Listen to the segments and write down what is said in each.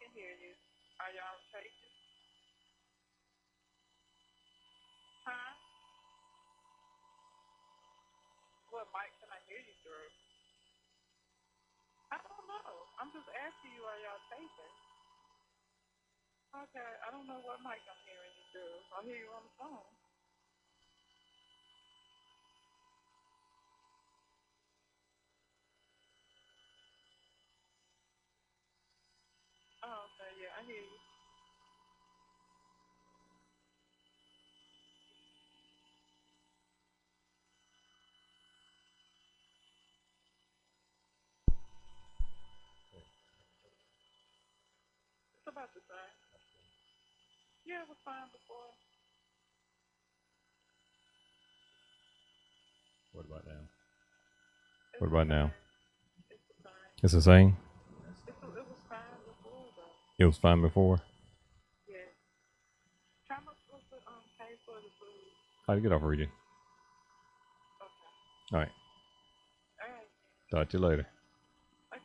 can't hear you. Are y'all taking? Huh? What mic can I hear you through? I don't know. I'm just asking you, are y'all taping? Okay, I don't know what mic I'm hearing you through. I'll hear you on the phone. Oh, okay, yeah, I hear you. It's about the same. Yeah, it was fine before. What about now? It's What the about now? same. It's the same. It's the same? It was fine before, though. It was fine before? Yeah. How much was the pay for the food? How do you get off reading? Okay. All right. All right. Talk to you later. Okay.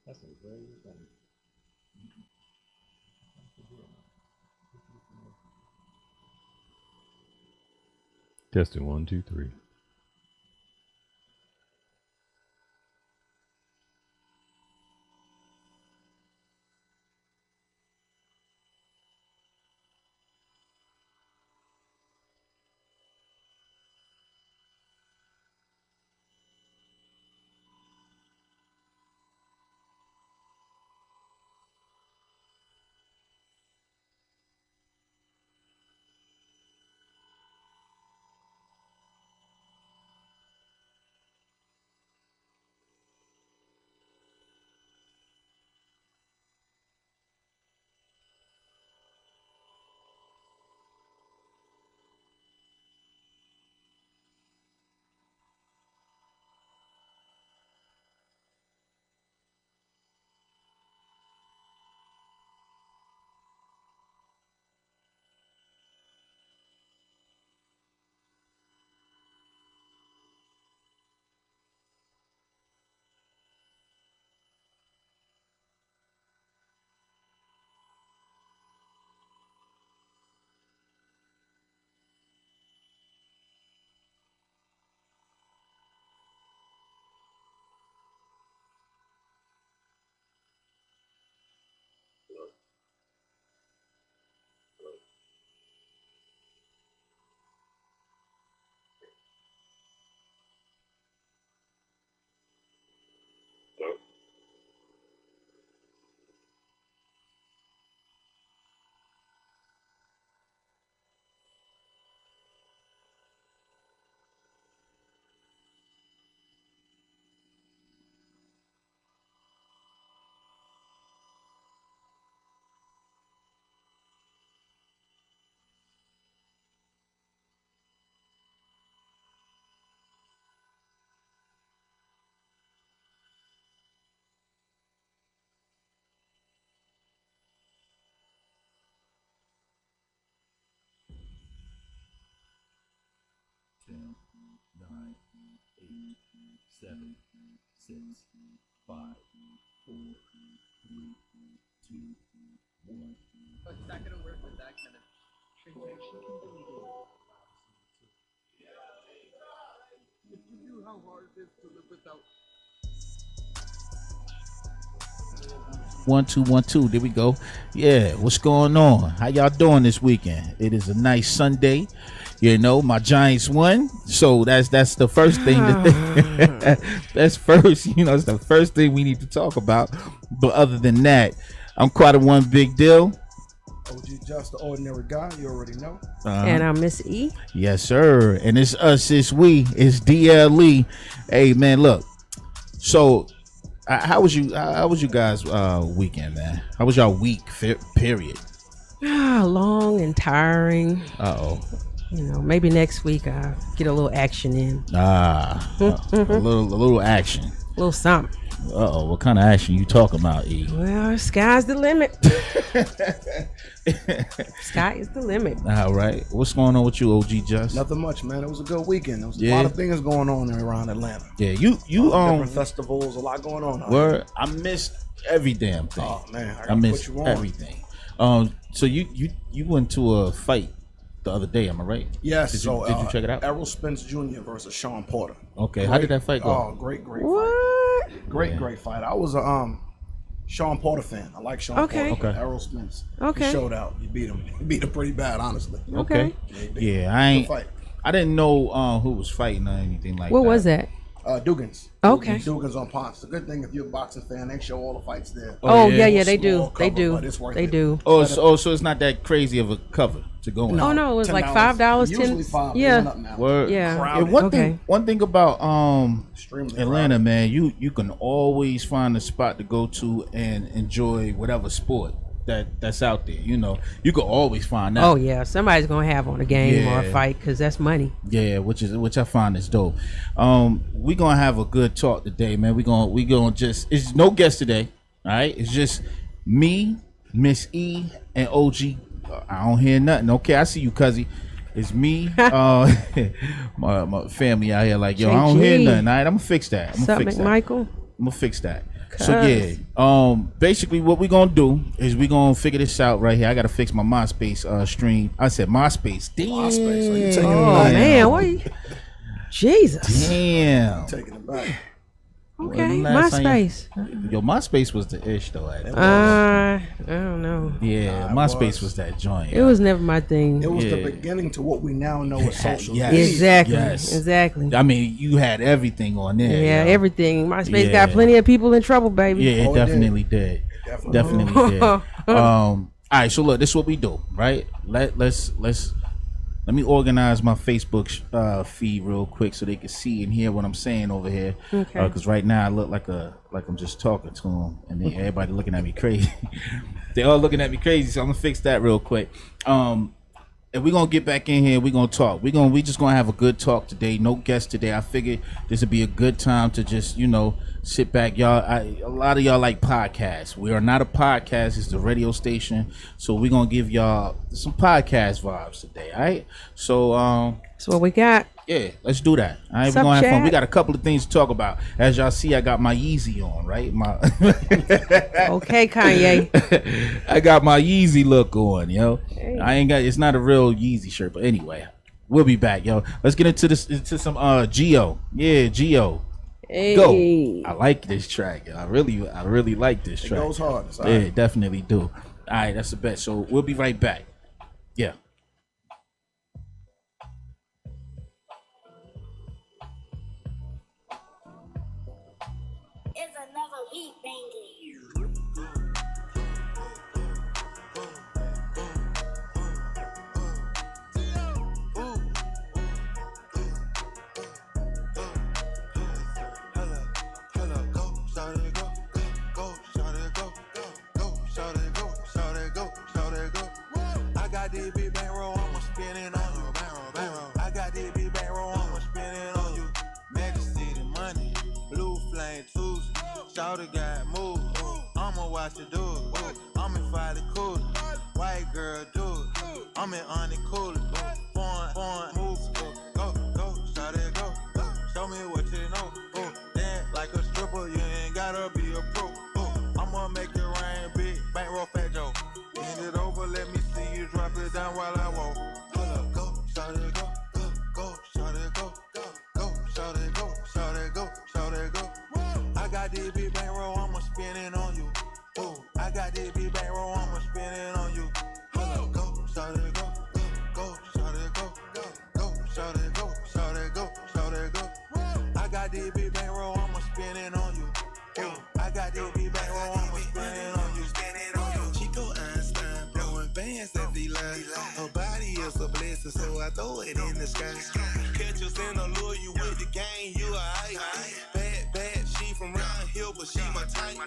That's a very good thing. Testing 1, 2, 3. Ten, nine, eight, seven, six, five, four, three, two, one. But it's not gonna work with that kind of transaction deleted. If you knew how hard it is to live without. 1 2 1 2. There we go. Yeah, what's going on? How y'all doing this weekend? It is a nice Sunday. You know, my Giants won, so that's the first thing. That's first. You know, it's the first thing we need to talk about. But other than that, I'm quite a one big deal. OG Just the Ordinary Guy, you already know. And I'm Miss E. Yes, sir. And it's us, it's we, it's DLE. Hey, man, look. So, how was you guys' weekend, man? How was y'all week? Period. Long and tiring. Uh-oh. You know, maybe next week I'll get a little action in. A little action. A little something. Uh-oh, what kind of action you talking about, E? Well, sky's the limit. Sky is the limit. All right. What's going on with you, OG Just? Nothing much, man. It was a good weekend. There was a lot of things going on around Atlanta. Yeah, you different festivals, a lot going on. Where I missed every damn thing. Oh man, I gotta missed put you on. everything. So you went to a fight the other day, am I right? Yes. Did So you check it out? Errol Spence Jr. versus Sean Porter. Okay. How did that fight go? Oh, great fight. What? Great fight. I was a Sean Porter fan. I like Sean Okay. Porter. Okay. Errol Spence. Okay. He showed out. He beat him. He beat him pretty bad, honestly. Okay. Yeah, I ain't. Good fight. I didn't know who was fighting or anything like that. What was that? Dugans. Okay. Dugans on Ponce. It's a good thing if you're a boxing fan, they show all the fights there. Oh, yeah. yeah, they Small do. They cover, do. but it's worth They it. do. So it's not that crazy of a cover to go in. Oh no, it was like $10. $5, Usually $10. $5. They Yeah. went up now. Word. Yeah. Crowded. And one thing about Extremely Atlanta, crowded. man, you can always find a spot to go to and enjoy whatever sport that's out there. You know, you can always find that. Oh yeah, somebody's gonna have on a game or a Yeah. fight because that's money. Yeah, which I find is dope. We gonna have a good talk today, man. We gonna just, it's no guest today. All right, it's just me, Miss E, and OG. I don't hear nothing. Okay, I see you, cuzzy. It's me, my family out here. Like, yo, I don't hear JG. nothing. All right, I'm gonna fix that. I'm What's gonna up, fix that. McMichael? I'm gonna fix that. So yeah, basically what we gonna do is we gonna figure this out right here. I gotta fix my MySpace stream. I said MySpace. Damn. MySpace. Are you taking Oh it back? man, what? Jesus. Damn. Taking it back. Okay, last time MySpace. Yo, MySpace was the ish though. I don't know. Yeah, Nah, it MySpace was. was that joint. It was never my thing. It was the Yeah. beginning to what we now know as social Yes. media. Exactly. Yes. Exactly. I mean, you had everything on there. Yeah, yo. everything. MySpace Yeah. got plenty of people in trouble, baby. Yeah, it Oh, it did. definitely did. Definitely did. All right, so look, this is what we do, right? Let me organize my Facebook feed real quick so they can see and hear what I'm saying over here. Okay. Because right now I look like I'm just talking to them, and then everybody looking at me crazy. They all looking at me crazy, so I'm gonna fix that real quick. And we're gonna get back in here. We're gonna talk. We just gonna have a good talk today. No guests today. I figured this would be a good time to just, sit back, y'all. A lot of y'all like podcasts. We are not a podcast. It's the radio station. So we're gonna give y'all some podcast vibes today. All right. So That's what we got. yeah, let's do that. All right, What's we're up, gonna have fun. Chad? We got a couple of things to talk about. As y'all see, I got my Yeezy on, right? Okay, Kanye. I got my Yeezy look on, yo. Hey. I ain't got. It's not a real Yeezy shirt, but anyway, we'll be back, yo. Let's get into some Geo. Yeah, Geo. Hey. Go. I like this track. I really like this It track. goes hard. It's all Yeah, right. definitely do. All right, that's the bet. So we'll be right back. Yeah. It's another beat banging. I got this big bankroll, I'ma spend it on you. I got this big bankroll, I'ma spend it on you. Magic City money, blue flame tools. Shawty got moves, I'ma watch it do it. I'm in Folly Cooler, white girl do it. I'm in Honey Cooler, foreign moves. Go, shawty go. Show me what you know. Dance like a stripper, you ain't gotta be a pro. I'ma make it rain, big bankroll fat Joe. Hand it over, let me see you drop it down while I walk. Hold up, go, shawty go, go, shawty go, go, shawty go, shawty go, shawty go. I got this big bankroll, I'ma spend it on you. Ooh, I got this big bankroll, I'ma spend it on you. Hold up, go, shawty go, go, shawty go, go, shawty go, shawty go, shawty go. I got this big bankroll, I'ma spend it on you. Ooh, I got this big bankroll, I'ma spend it on you. Chico Einstein blowing bands every line. Her body is a blessing, so I throw it in the sky. Catch us in a lure, you with the gang, you alright. Bad, she from round here, but she my type.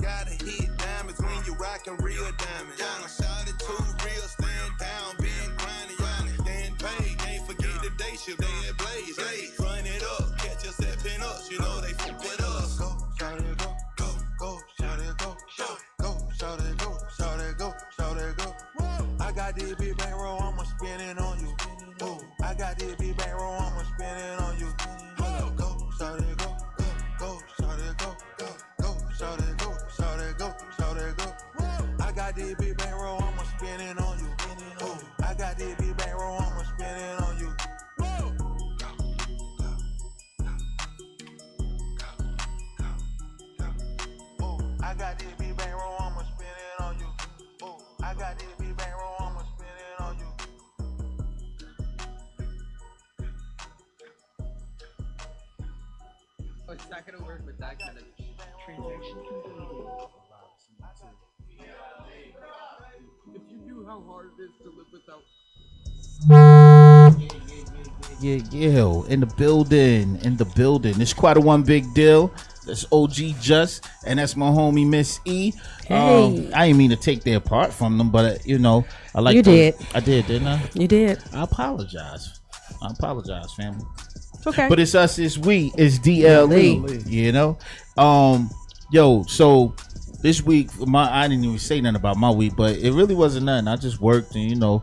Gotta hit diamonds when you rockin' real diamonds. Y'all shot it too real, stand down, been grinding, y'all stand paid. Can't forget the day shift, they at Blaze. Run it up, catch yourself in us, you know they fuck with us. Go, shout it, go, shout it, go, shout it, go, shout it, go. I got this big bankroll, I'ma spend it on you. Ooh, I got this big bankroll, I'ma spend it on you. Hold up, go, shout it, go, shout it, go, shout it, go, shout it, go, Oh, it's not gonna work with that kind of transaction. If you knew how hard it is to live without. Yeah, in the building. It's quite a one big deal. That's OG Just, and that's my homie Miss E. Hey. I didn't mean to take their part from them, but I like. You did. I did, didn't I? You did. I apologize, family. It's okay. But it's us, it's we, it's DLE. So this week, I didn't even say nothing about my week, but it really wasn't nothing. I just worked and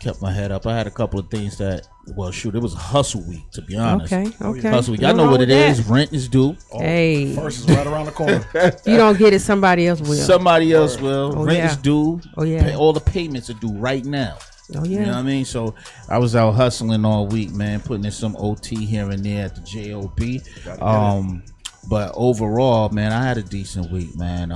kept my head up. I had a couple of things it was a hustle week, to be honest. Okay. Hustle week. Y'all know what it is. Rent is due. Hey. First is right around the corner. If you don't get it, somebody else will. Somebody else will. Oh, Rent yeah. is due. Oh, yeah. All the payments are due right now. Oh, yeah. You know what I mean? So I was out hustling all week, man, putting in some OT here and there at the JOB. But overall, man, I had a decent week, man.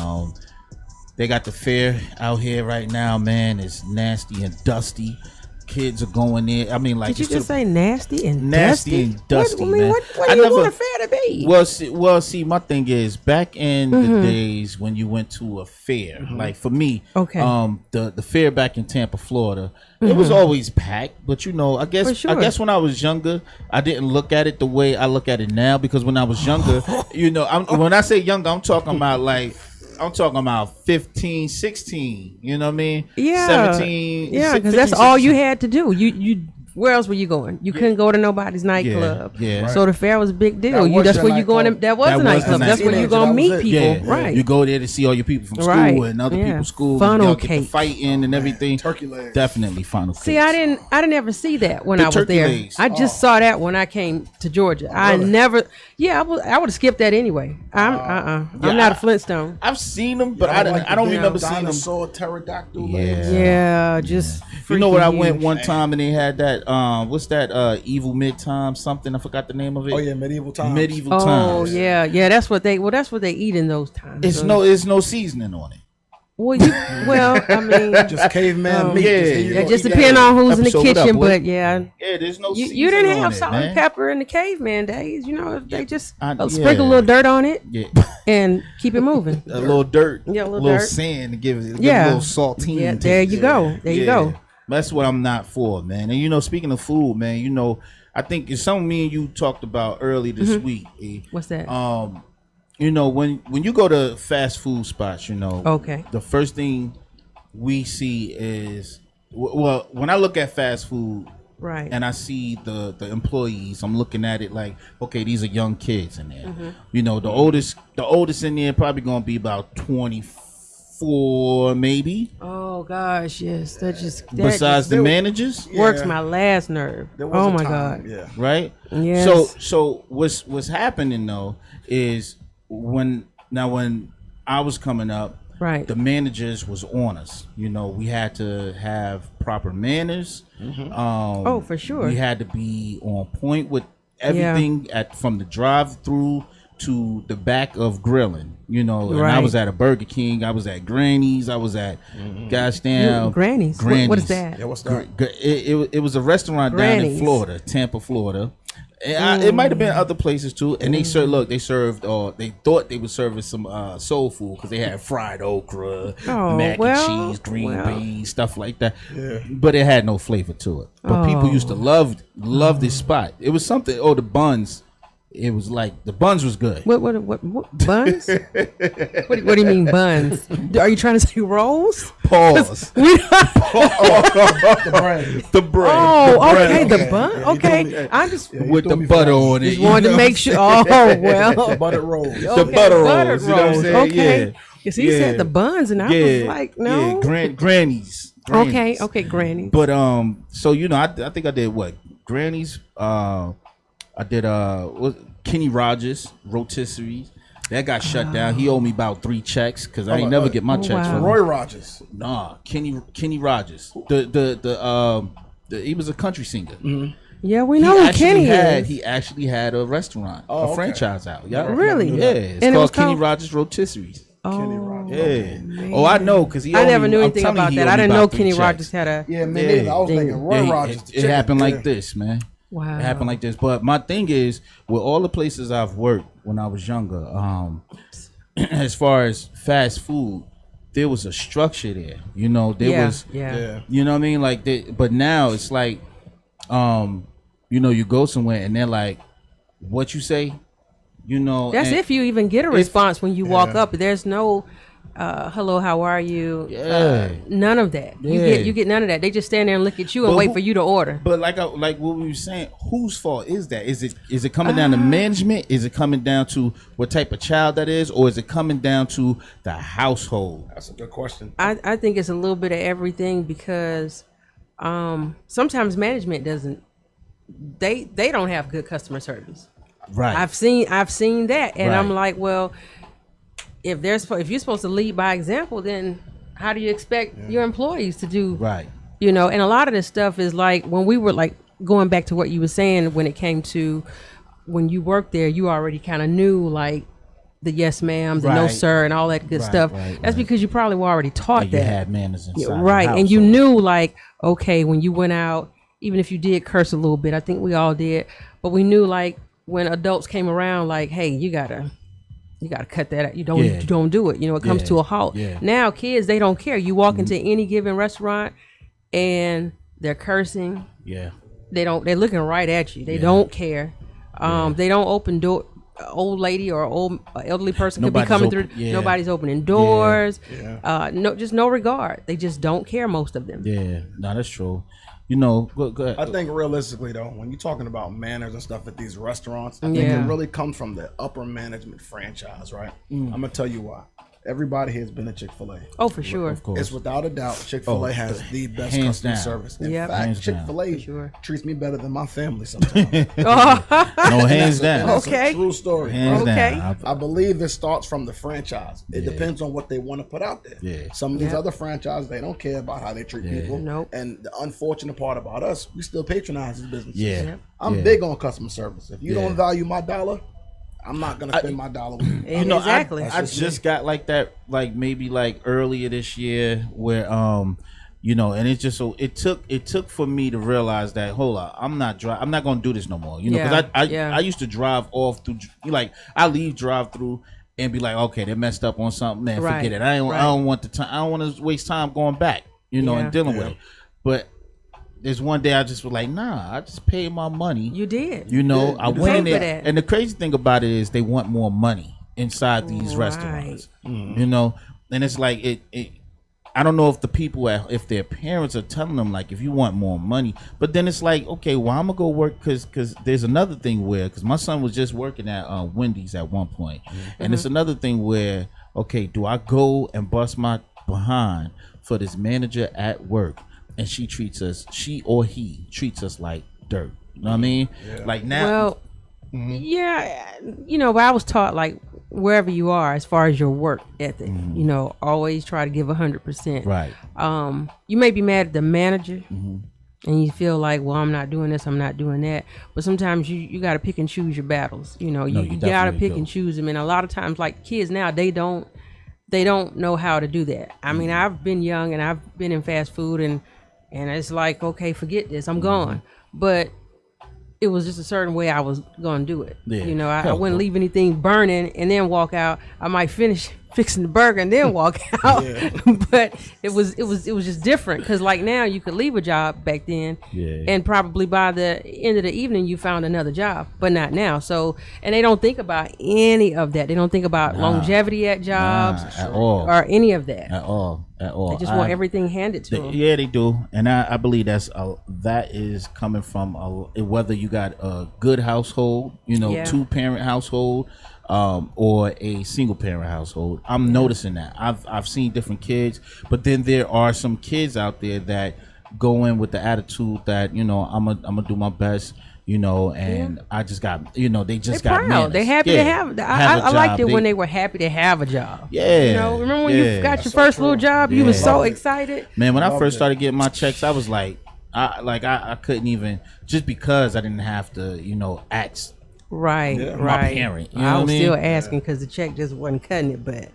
They got the fair out here right now, man. It's nasty and dusty. Kids are going in. I mean, like, did you just say nasty and nasty and dusty, man. What do you want a fair to be? Well, see, my thing is, back in the days when you went to a fair, like for me, the fair back in Tampa, Florida, it was always packed. But I guess when I was younger, I didn't look at it the way I look at it now, because when I was younger, when I say younger, I'm talking about 15, 16, you know what I mean? Yeah. 17. Yeah, because that's all you had to do. You where else were you going? You couldn't go to nobody's nightclub. Yeah. Right. So the fair was a big deal. That's where you going. That was a nightclub. That's where you gonna meet people. Yeah. Right. You go there to see all your people from school and other people's school. Funnel y'all get cake. to fighting and everything. Turkey legs. Definitely funnel cake. See, I didn't ever see that when I was turkey there. legs. I just saw that when I came to Georgia. I never. Yeah, I would have skipped that anyway. I'm not a Flintstone. I've seen them, but I don't remember seeing them. Dinosaur, pterodactyl. Yeah, just. You know what? I freaking went huge. one time and they had that. What's that? Evil Midtime something. I forgot the name of it. Oh yeah, medieval times. Medieval Oh times. yeah. That's what they eat in those times. It's no seasoning on it. Well, I mean, just caveman meat. It just depends on who's in the kitchen, but yeah, there's no. You didn't have salt and pepper in the caveman days. They just sprinkle a little dirt on it and keep it moving. A little dirt, a little dirt. sand to give it a little saltine. Yeah, there you go. There you go. That's what I'm not for, man. And speaking of food, man, I think it's something me and you talked about early this week. What's that? When you go to fast food spots, okay, the first thing we see is, when I look at fast food, right, and I see the employees, I'm looking at it like, okay, these are young kids in there. The oldest in there probably gonna be about 24, maybe. Oh gosh, yes, besides the managers, works my last nerve. Oh my god, yeah, right. Yes. So what's happening though is when I was coming up, right, the managers was on us. We had to have proper manners. For sure. We had to be on point with everything from the drive-through to the back of grilling. And I was at a Burger King, I was at Granny's, I was at gosh damn Granny's. What is that? Yeah, what's that? It was a restaurant Granny's. down in Florida, Tampa, Florida. It might have been other places too, and they thought they were serving some soul food because they had fried okra, mac and cheese, green beans, stuff like that. Yeah. But it had no flavor to it. But people used to love this spot. It was something. The buns. It was like the buns was good. What buns? what do you mean buns? Are you trying to say rolls? Pause. The bread. Oh, okay. The bun. Okay. I just with the butter on it. Just wanted to make sure. Oh well. Buttered rolls. The butter rolls. You know what I'm saying? Okay. Yeah. Because he said the buns, and I was like, no. Yeah. Granny's. Okay, Granny's. But so I think I did what? Granny's. I did Kenny Rogers rotisseries. That got shut down. He owed me about 3 checks because I ain't never get my checks from him. Roy Rogers. Nah, Kenny Rogers. He was a country singer. Mm-hmm. Yeah, we know who Kenny is. He actually had a restaurant, a franchise out. Yeah, really? Yeah, it's called Kenny Rogers Rotisseries. Kenny Rogers. Yeah. Man. Oh, I know because I never knew anything about that. I didn't know Kenny Rogers had a. Yeah, man. I was thinking Roy Rogers. It happened like this, man. Wow. It happened like this. But my thing is, with all the places I've worked when I was younger, as far as fast food, there was a structure there. You know, there was. Yeah. You know what I mean? Like, but now it's like, you know, you go somewhere and they're like, "What you say?" You know, that's if you even get a response when you walk up. There's no, hello, how are you? None of that. You get none of that. They just stand there and look at you and wait for you to order. But like what we were saying, whose fault is that? Is it coming down to management? Is it coming down to what type of child that is, or is it coming down to the household? That's a good question. I think it's a little bit of everything because sometimes management doesn't. They don't have good customer service. Right. I've seen that, and I'm like, well, if you're supposed to lead by example, then how do you expect your employees to do? Right. You know, and a lot of this stuff is like when we were like going back to what you were saying when it came to when you worked there, you already kind of knew like the yes ma'am, the no sir, and all that good stuff. That's because you probably were already taught that. You had manners inside. Right, and you knew like, okay, when you went out, even if you did curse a little bit, I think we all did, but we knew like when adults came around, like, hey, you gotta cut that out. You don't do it. You know, it comes to a halt. Yeah. Now kids, they don't care. You walk into any given restaurant and they're cursing. Yeah. They're looking right at you. They don't care. They don't open door. Old lady or elderly person could be coming through. Nobody's opening doors. Just no regard. They just don't care, most of them. Yeah, no, that's true. You know, go ahead. I think realistically though, when you're talking about manners and stuff at these restaurants, I think it really comes from the upper management franchise, right? I'm gonna tell you why. Everybody here has been to Chick-fil-A. Oh, for sure. Of course. It's without a doubt Chick-fil-A has the best customer service. In fact, Chick-fil-A treats me better than my family sometimes. No, hands down. That's a true story. Hands down. I believe it starts from the franchise. It depends on what they want to put out there. Yeah. Some of these other franchises, they don't care about how they treat people. Nope. And the unfortunate part about us, we still patronize these businesses. Yeah. I'm big on customer service. If you don't value my dollar, I'm not gonna spend my dollar with you. You know, exactly. I just got like that, like maybe like earlier this year, where you know, and it's just so it took for me to realize that hold on, I'm not gonna do this no more. You know, because I used to drive off through, like I leave drive through and be like, okay, they messed up on something, man, forget it. I don't want the time. I don't want to waste time going back, you know, and dealing with it. But there's one day I just was like, nah, I just paid my money. You did. You know, I went in there. And the crazy thing about it is they want more money inside these restaurants. You know, and it's like it I don't know if the people if their parents are telling them like, if you want more money, but then it's like, okay, well, I'm gonna go work because there's another thing where, because my son was just working at Wendy's at one point, and it's another thing where, okay, do I go and bust my behind for this manager at work? And she or he treats us like dirt. You know what I mean? Like now. Well, you know, but I was taught like wherever you are, as far as your work ethic, you know, always try to give 100%. Right. You may be mad at the manager, and you feel like, well, I'm not doing this, I'm not doing that. But sometimes you got to pick and choose your battles. You know, you got to pick and choose them. And a lot of times, like kids now, they don't know how to do that. I mean, I've been young and I've been in fast food and it's like, okay, forget this, I'm gone. But it was just a certain way I was going to do it. Yeah. You know, I wouldn't leave anything burning and then walk out. I might finish fixing the burger and then walk out. But it was just different because like now you could leave a job back then and probably by the end of the evening you found another job, but not now. So, and they don't think about any of that. They don't think about longevity at jobs at all, or any of that at all. They just want everything handed to them. Yeah, they do, and I believe that is coming from whether you got a good household, you know, 2-parent household, or a single parent household. I'm noticing that. I've seen different kids, but then there are some kids out there that go in with the attitude that, you know, I'm gonna do my best, you know, and I just got, you know, they just got manners. They happy to have. I liked it when they were happy to have a job. Yeah, you know, remember when you got your first little job? You were so excited. Man, when I first started getting my checks, I was like, I couldn't even, just because I didn't have to, you know, ask. Right. My parent. You know I was still asking because the check just wasn't cutting it, but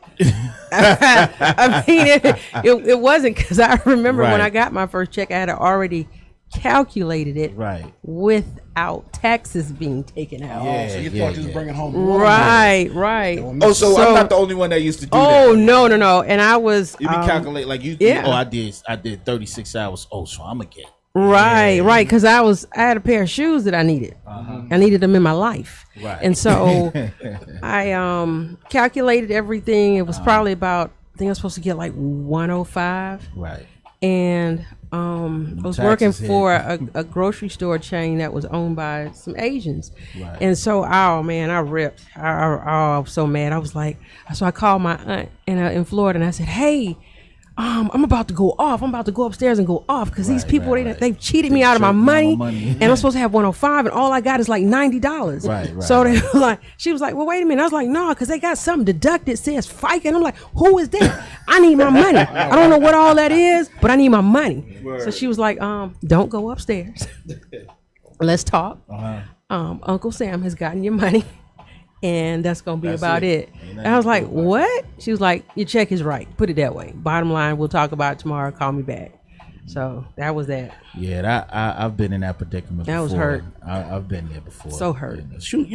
I mean, it wasn't, because I remember when I got my first check, I had already calculated it Right. without taxes being taken out. Yeah, So you yeah, thought you was yeah. bringing home Right. Oh, so I'm not the only one that used to do that. Oh no. And I was You be calculate like you. yeah. Oh, I did 36 hours. Oh, so I'm gonna get. Right, because I had a pair of shoes that I needed. I needed them in my life. Right. And so I calculated everything. It was probably about, I think I was supposed to get like 105. Right. And I was working taxes for a grocery store chain that was owned by some Asians. Right. And so, oh man, I ripped. I was so mad. I was like, so I called my aunt in Florida and I said, hey, I'm about to go off. I'm about to go upstairs and go off because these people, they've cheated me out of my money. And I'm supposed to have 105 and all I got is like $90. Right. So they were like, she was like, well, wait a minute. I was like, no, because they got something deducted, says FICA. And I'm like, who is that? I need my money. I don't know what all that is, but I need my money. Word. So she was like, don't go upstairs. Let's talk. Uncle Sam has gotten your money. And that's going to be about it. And I was like, what? She was like, your check is right. Put it that way. Bottom line, we'll talk about it tomorrow. Call me back. So that was that. Yeah, I've been in that predicament before. I was hurt. I've been there before. So hurt. Shoot,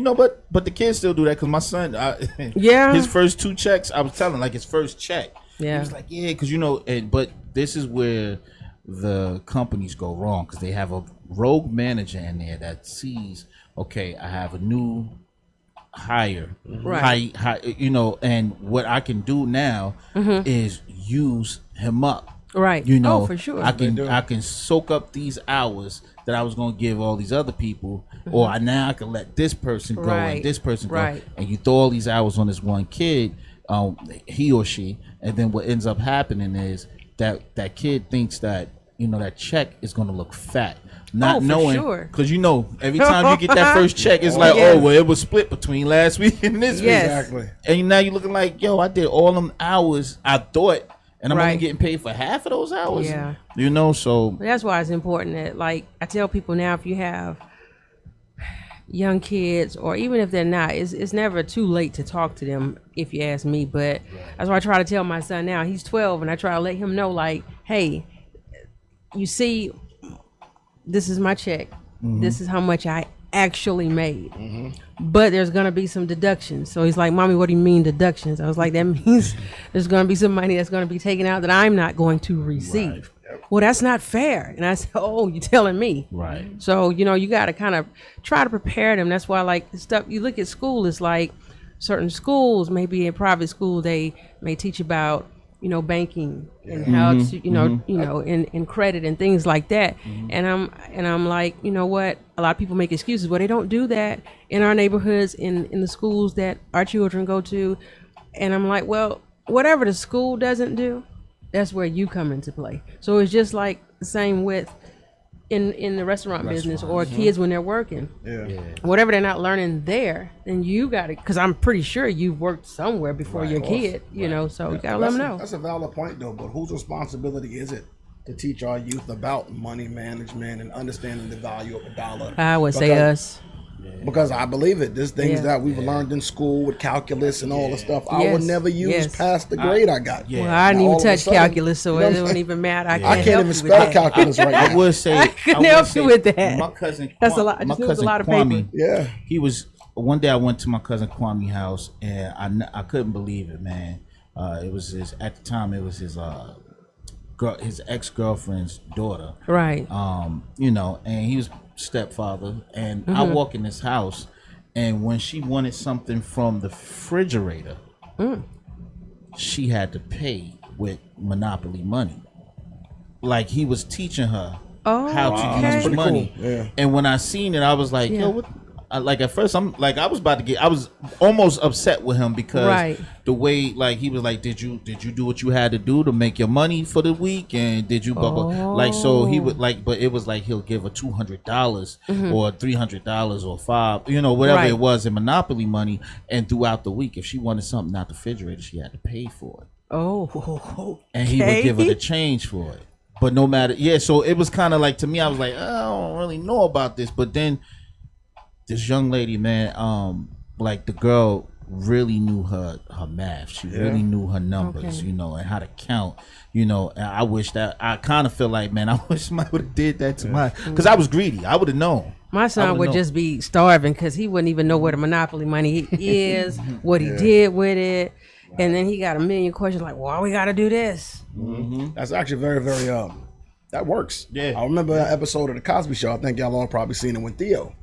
but the kids still do that because my son, yeah, his first 2 checks, I was telling like his first check. Yeah. He was like, yeah, because but this is where the companies go wrong because they have a rogue manager in there that sees, okay, I have a new higher, right? High, and what I can do now is use him up, right? For sure. I can soak up these hours that I was going to give all these other people, or I can let this person go and this person go, and you throw all these hours on this one kid, he or she, and then what ends up happening is that kid thinks that that check is going to look fat. Not knowing, because every time you get that first check, it's like, oh, well, it was split between last week and this week. Exactly. And now you're looking like, yo, I did all them hours I thought, and I'm only getting paid for half of those hours. Yeah. So that's why it's important that, like, I tell people now, if you have young kids, or even if they're not, it's never too late to talk to them, if you ask me. But that's why I try to tell my son now. He's 12, and I try to let him know, like, hey, you see, this is my check. This is how much I actually made. But there's going to be some deductions. So he's like, Mommy, what do you mean deductions? I was like, that means there's going to be some money that's going to be taken out that I'm not going to receive. Right. Well, that's not fair. And I said, oh, you're telling me. Right. So, you got to kind of try to prepare them. That's why, like, the stuff you look at school, is like certain schools, maybe in private school, they may teach about banking and how to, in credit and things like that. And I'm like, you know what? A lot of people make excuses, but they don't do that in our neighborhoods, in the schools that our children go to. And I'm like, well, whatever the school doesn't do, that's where you come into play. So it's just like the same with in the restaurant business, or kids when they're working. Yeah. Whatever they're not learning there, then you got to, because I'm pretty sure you've worked somewhere before your kid, so you got to let them know. That's a valid point, though, but whose responsibility is it to teach our youth about money management and understanding the value of a dollar? I would say us. Because I believe it. There's things that we've learned in school with calculus and all the stuff I would never use past the grade I got. Well, I didn't even touch calculus, so it don't even matter. I can't even spell calculus right now. I would say I couldn't help you with that. My cousin, that's a lot. I just knew it was a lot of paper. Yeah, he was. One day I went to my cousin Kwame's house, and I couldn't believe it, man. It was at the time it was his ex-girlfriend's daughter, right? And he was stepfather, and I walk in this house, and when she wanted something from the refrigerator, she had to pay with Monopoly money. Like, he was teaching her how to use money. Cool. Yeah. And when I seen it, I was like, yo, what? Like, at first, I'm like, I was almost upset with him because the way, like, he was like, did you do what you had to do to make your money for the week, and did you blah, blah. Like, so he would, like, but it was like he'll give her $200 or $300 or $500, whatever it was in Monopoly money, and throughout the week, if she wanted something out the refrigerator, she had to pay for it. And he would give her the change for it. But no matter, so it was kind of like, to me, I was like, I don't really know about this, but then this young lady, man, like, the girl really knew her math. She really knew her numbers, you know, and how to count, you know. And I wish that, I kind of feel like, man, I wish somebody would have did that to my, because I was greedy. I would have known. My son would just be starving because he wouldn't even know where the Monopoly money is, what he did with it. And then he got a million questions like, why we got to do this? That's actually very, very, that works. Yeah. I remember that episode of The Cosby Show. I think y'all all probably seen it when Theo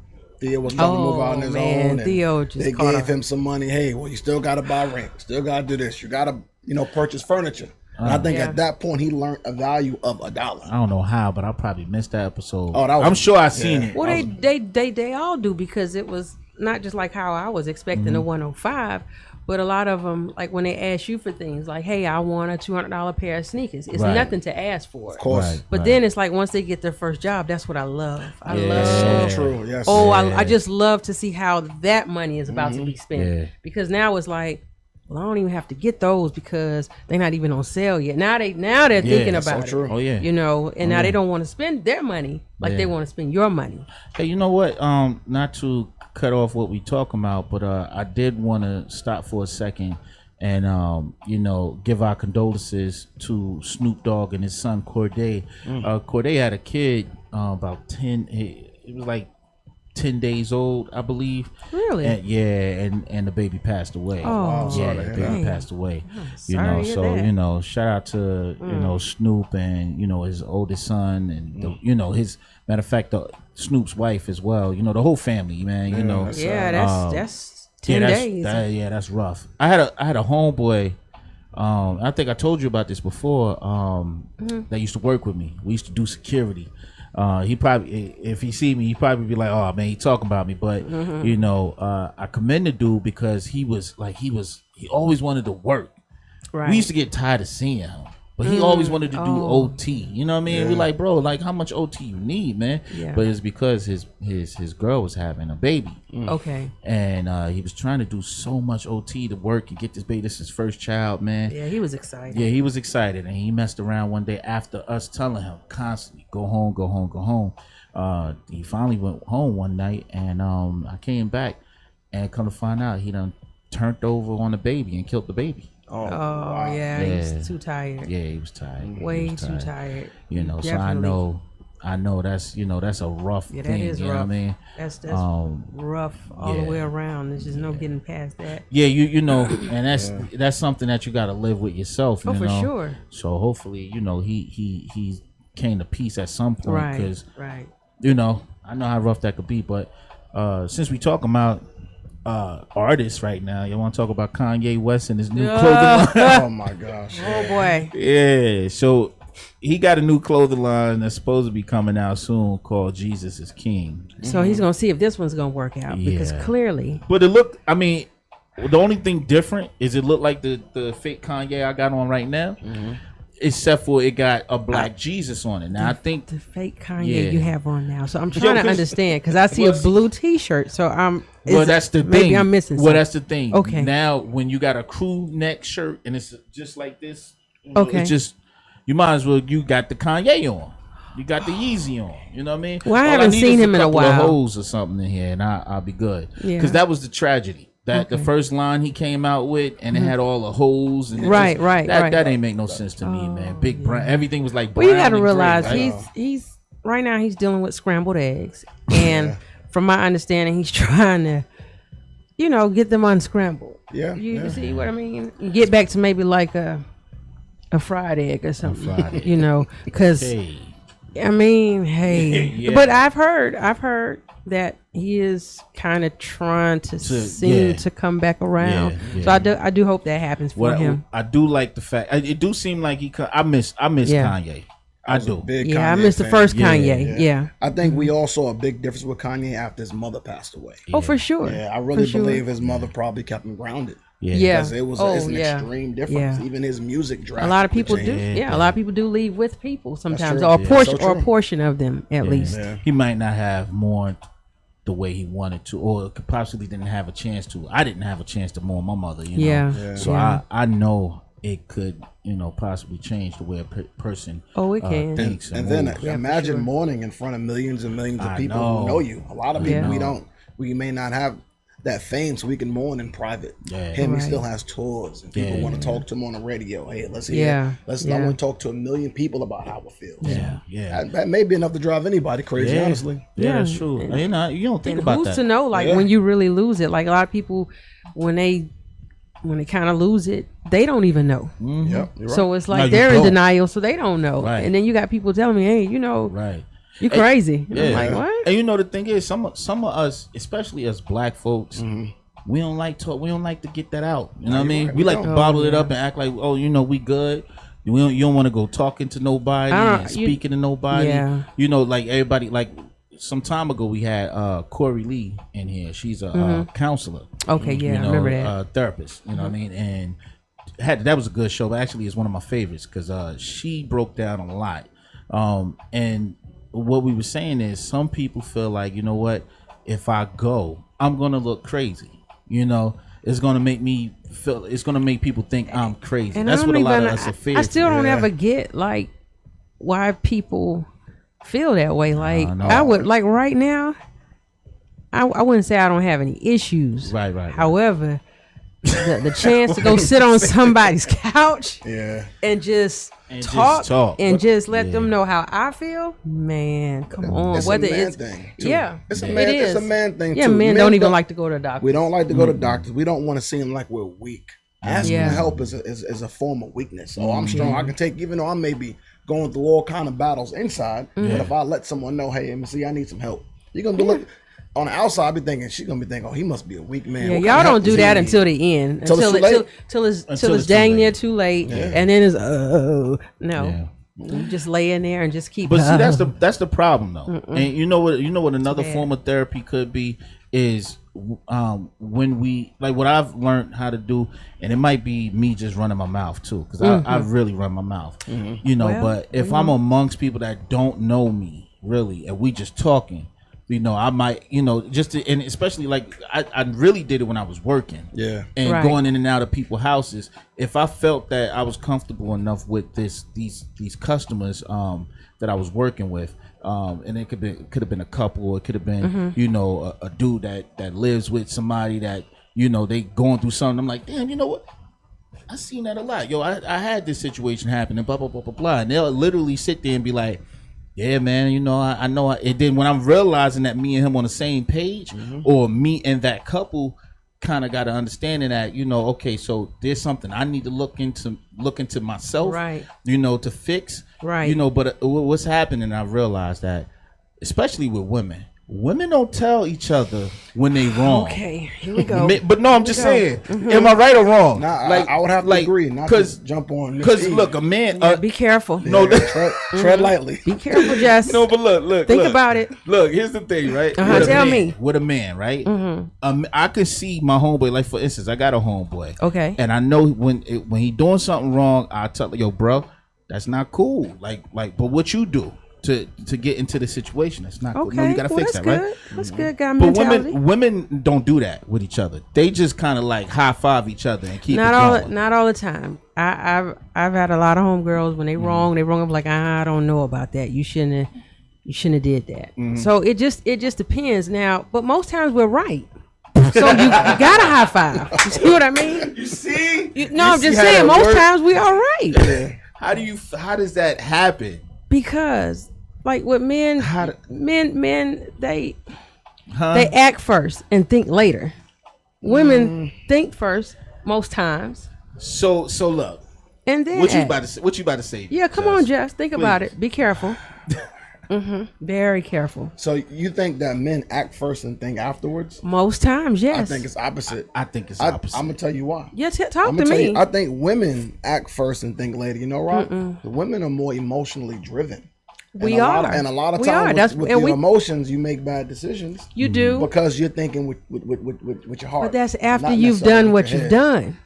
was trying to move out on his own. And Theo just they gave him some money. Hey, well, you still got to buy rent. Still got to do this. You got to, you know, purchase furniture. And I think at that point he learned a value of $1. I don't know how, but I probably missed that episode. Oh, that was, I'm sure I seen it. Well, they all do, because it was not just like how I was expecting a 105, but a lot of them, like when they ask you for things like, hey, I want a $200 pair of sneakers. It's nothing to ask for. Of course. But then it's like once they get their first job, that's what I love. I love. So true. Yes. Oh, I just love to see how that money is about to be spent. Because now it's like, well, I don't even have to get those because they're not even on sale yet. Now they're thinking about it. Oh yeah. You know, and now they don't want to spend their money like they want to spend your money. Hey, you know what? Not to cut off what we talking about, but I did want to stop for a second and you know, give our condolences to Snoop Dogg and his son Corday. Corday had a kid about 10. It was like 10 days old, I believe. Really? And the baby passed away. Oh, yeah, the baby passed away. You know, so you know, shout out to you know, Snoop and you know, his oldest son and the, you know, his matter of fact, Snoop's wife as well. You know, the whole family, man. You know, that's 10 days. That's rough. I had a homeboy. I think I told you about this before. That used to work with me. We used to do security. He probably, if he see me, he probably be like, "Oh man, he talking about me." But you know, I commend the dude because he always wanted to work. Right. We used to get tired of seeing him, but he always wanted to do OT. You know what I mean? We like, bro, like how much OT you need, man? Yeah. But it's because his girl was having a baby. Okay. And he was trying to do so much OT to work and get this baby. This is his first child, man. Yeah, he was excited. Yeah, he was excited, and he messed around one day after us telling him constantly, go home, go home, go home. He finally went home one night, and I came back, and come to find out he done turned over on the baby and killed the baby. Oh, yeah, he was too tired. Yeah, he was tired. Way too tired. You know, Definitely. so I know that's, you know, that's a rough that thing. is you know rough. what I mean? That's rough all the way around. There's just no getting past that. Yeah, you know, and that's something that you got to live with yourself. You for know? sure. So hopefully, you know, he came to peace at some point because, you know, I know how rough that could be. But since we talking about artists right now, you want to talk about Kanye West and his new clothing line? Oh my gosh. Oh boy. Yeah. So he got a new clothing line that's supposed to be coming out soon called Jesus is King. So he's gonna see if this one's gonna work out because clearly. But it looked. I mean, the only thing different is it looked like the fake Kanye I got on right now. Except for it got a black Jesus on it. Now I think the fake Kanye you have on now. So I'm trying to understand because I see a blue T-shirt. So that's the thing. Maybe I'm missing something. Well, that's the thing. Okay. Now when you got a crew neck shirt and it's just like this, okay, it's just you might as well you got the Kanye on. You got the Yeezy on. You know what I mean? Well, I haven't seen him in a while. Of holes or something in here, and I'll be good. Because that was the tragedy. That the first line he came out with, and it had all the holes. And that ain't make no sense to me, man. Big brown, everything was like brown. Well, you got to realize he's right now he's dealing with scrambled eggs, and from my understanding, he's trying to, you know, get them unscrambled. Yeah, you see what I mean? Get back to maybe like a fried egg or something. You know, because I mean, but I've heard that he is kind of trying to seem to come back around. So I do hope that happens for him. I do like the fact it do seem like I miss Kanye. I do. I missed the first Kanye. Yeah. I think we all saw a big difference with Kanye after his mother passed away. Oh, for sure. Yeah, I really believe his mother probably kept him grounded. Yeah. Because it was it's an extreme difference. Even his music drastically a lot of people do. A lot of people do leave with people sometimes, or a portion of them at least. He might not have mourned the way he wanted to, or possibly didn't have a chance to. I didn't have a chance to mourn my mother, you know. So I know it could, you know, possibly change the way a person thinks. And then imagine mourning in front of millions and millions of people who know you. A lot of people we may not have that fame so we can mourn in private. He still has tours and people want to talk to him on the radio. Hey, let's hear. I want to talk to 1 million people about how it feels. That may be enough to drive anybody crazy, honestly. That's true. And, you don't think about that. Who's to know, like, when you really lose it? Like, a lot of people, when they kind of lose it, they don't even know. You're right. So it's like they're in denial, so they don't know. And then you got people telling me, hey, you crazy. And I'm like, what? And the thing is, some of us, especially as black folks, we don't like to get that out. You know what I mean? We like to bottle it up and act like, we good. You don't want to go talking to nobody and speaking to nobody. Like everybody, like some time ago we had Corey Lee in here. She's a counselor. Okay, I remember that. Therapist. You know what I mean? And that was a good show. But actually, it's one of my favorites because she broke down a lot. And what we were saying is some people feel like, you know what, if I go, I'm gonna look crazy. It's gonna make me feel. It's gonna make people think I'm crazy. And that's what a lot of us are fearing. I still don't ever get like why people feel that way. Like I would like right now. I wouldn't say I don't have any issues. Right. However, the chance to go sit on somebody's couch, and just talk and just let them know how I feel, man. Come on, it's whether a man it's thing too. it's a man thing. Yeah, too. men don't even like to go to the doctor. We don't like to go to doctors. We don't want to seem like we're weak. Asking for help is a form of weakness. So I'm strong. I can take, even though I may be going through all kind of battles inside. But if I let someone know, hey, I need some help, you're gonna be looking. On the outside, she's gonna be thinking, oh, he must be a weak man. Yeah, y'all don't do that until the end. Until it's dang near too late. And then it's no. Yeah. You just lay in there and just keep. But see, that's the problem though. And you know what another form of therapy could be is when we, like, what I've learned how to do, and it might be me just running my mouth too, because I really run my mouth. But if I'm amongst people that don't know me really, and we just talking. I might, and especially like I really did it when I was working. And going in and out of people's houses. If I felt that I was comfortable enough with these customers that I was working with, and it could have been a couple, or it could have been, a dude that lives with somebody that, they going through something. I'm like, damn, you know what? I seen that a lot. I had this situation happen and blah, blah, blah, blah, blah. And they'll literally sit there and be like, yeah, man, I know. And then when I'm realizing that me and him on the same page, or me and that couple kind of got an understanding that, okay, so there's something I need to look into myself, right? To fix, right? But what's happening? I realized that, especially with women don't tell each other when they wrong. Okay, here we go. But no, I'm just saying, am I right or wrong? Nah, I would have to agree. Not to jump on. Because look, a man. Be careful. No, tread lightly. Be careful, Jess. No, but look. Think about it. Look, here's the thing, right? Tell me. With a man, right? I could see my homeboy. Like, for instance, I got a homeboy. Okay. And I know when he doing something wrong, I tell, yo, bro, that's not cool. Like, but what you do to get into the situation, that's not cool. No, you gotta fix that, good. right? That's good guy But mentality. women don't do that with each other. They just kind of like high five each other and keep not it all going. not all the time. I've had a lot of homegirls when they wrong. I'm like, I don't know about that. You shouldn't have did that. So it just depends now. But most times we're right. So you gotta high five. You see what I mean? You see? I'm just saying. Most times we are right. Yeah. How does that happen? Because like with men, they act first and think later. Women think first most times. So look. And then what you about to say? Yeah, come on, Jess. Think about it. Be careful. Very careful. So you think that men act first and think afterwards? Most times, yes. I think it's opposite. I think it's opposite. I'm gonna tell you why. Yeah, talk to me. I think women act first and think later. You know, right? The women are more emotionally driven. We are. And a lot of times with your emotions, you make bad decisions. You do. Because you're thinking with your heart. But that's after you've done what you've done.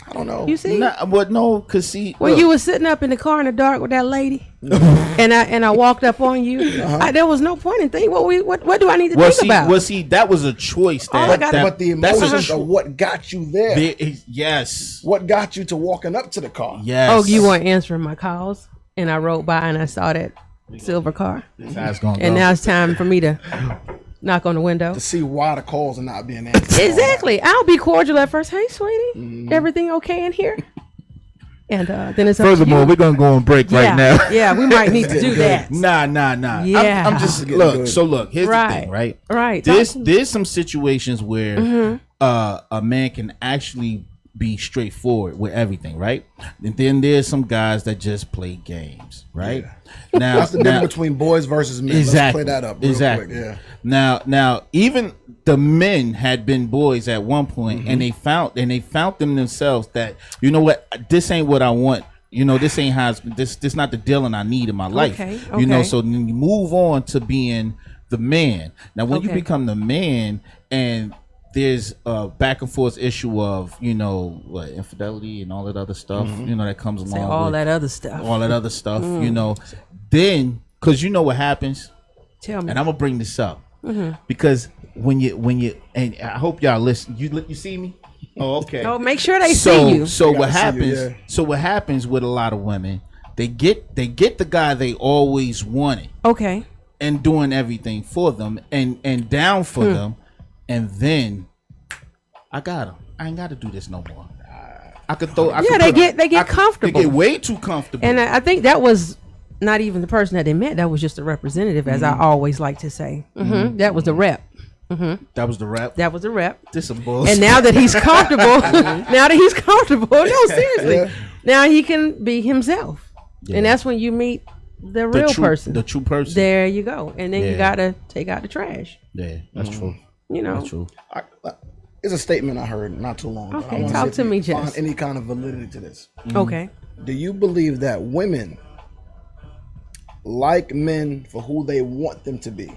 I don't know. You see? Cause see, when you were sitting up in the car in the dark with that lady, and I walked up on you, there was no point in thinking. What do I need to think about? Well, see, that was a choice. But the emotions are what got you there. Yes. What got you to walking up to the car? Yes. Oh, you weren't answering my calls, and I rode by and I saw that silver car, and now it's time for me to knock on the window to see why the calls are not being answered. Exactly. I'll be cordial at first. Hey, sweetie, everything okay in here? And then it's furthermore, we're gonna go on break right now. Yeah, we might need to do that. Nah. Yeah. I'm just look. So look, here's the thing, right? Right. There's some situations where a man can actually be straightforward with everything, right? And then there's some guys that just play games, right? Yeah. Now that's the difference between boys versus men. Exactly. Let's play that up real quick. Yeah. Now even the men had been boys at one point, and they found them themselves that, you know what, this ain't what I want. You know, this ain't how this not the Dylan I need in my life. Okay. You know, so then you move on to being the man. Now when you become the man and there's a back and forth issue of, you know, what, infidelity and all that other stuff, you know, that comes along all with that other stuff, you know, then, because you know what happens. Tell me. And I'm gonna bring this up because when you and I hope y'all listen. You see me? Oh, okay. Oh, make sure they see you. So what happens? So what happens with a lot of women? They get the guy they always wanted. Okay. And doing everything for them and down for them. And then I got him. I ain't got to do this no more. I could throw. They get comfortable. They get way too comfortable. And I think that was not even the person that they met. That was just a representative, as I always like to say. That was the rep. That was the rep. That was the rep. This some bullshit. And now that he's comfortable, no, seriously, now he can be himself, and that's when you meet the real person, the true person. There you go, and then you gotta take out the trash. Yeah, that's true. You know, that's true. It's a statement I heard not too long ago. Okay, talk to me, Jess. Find any kind of validity to this. Okay. Do you believe that women like men for who they want them to be?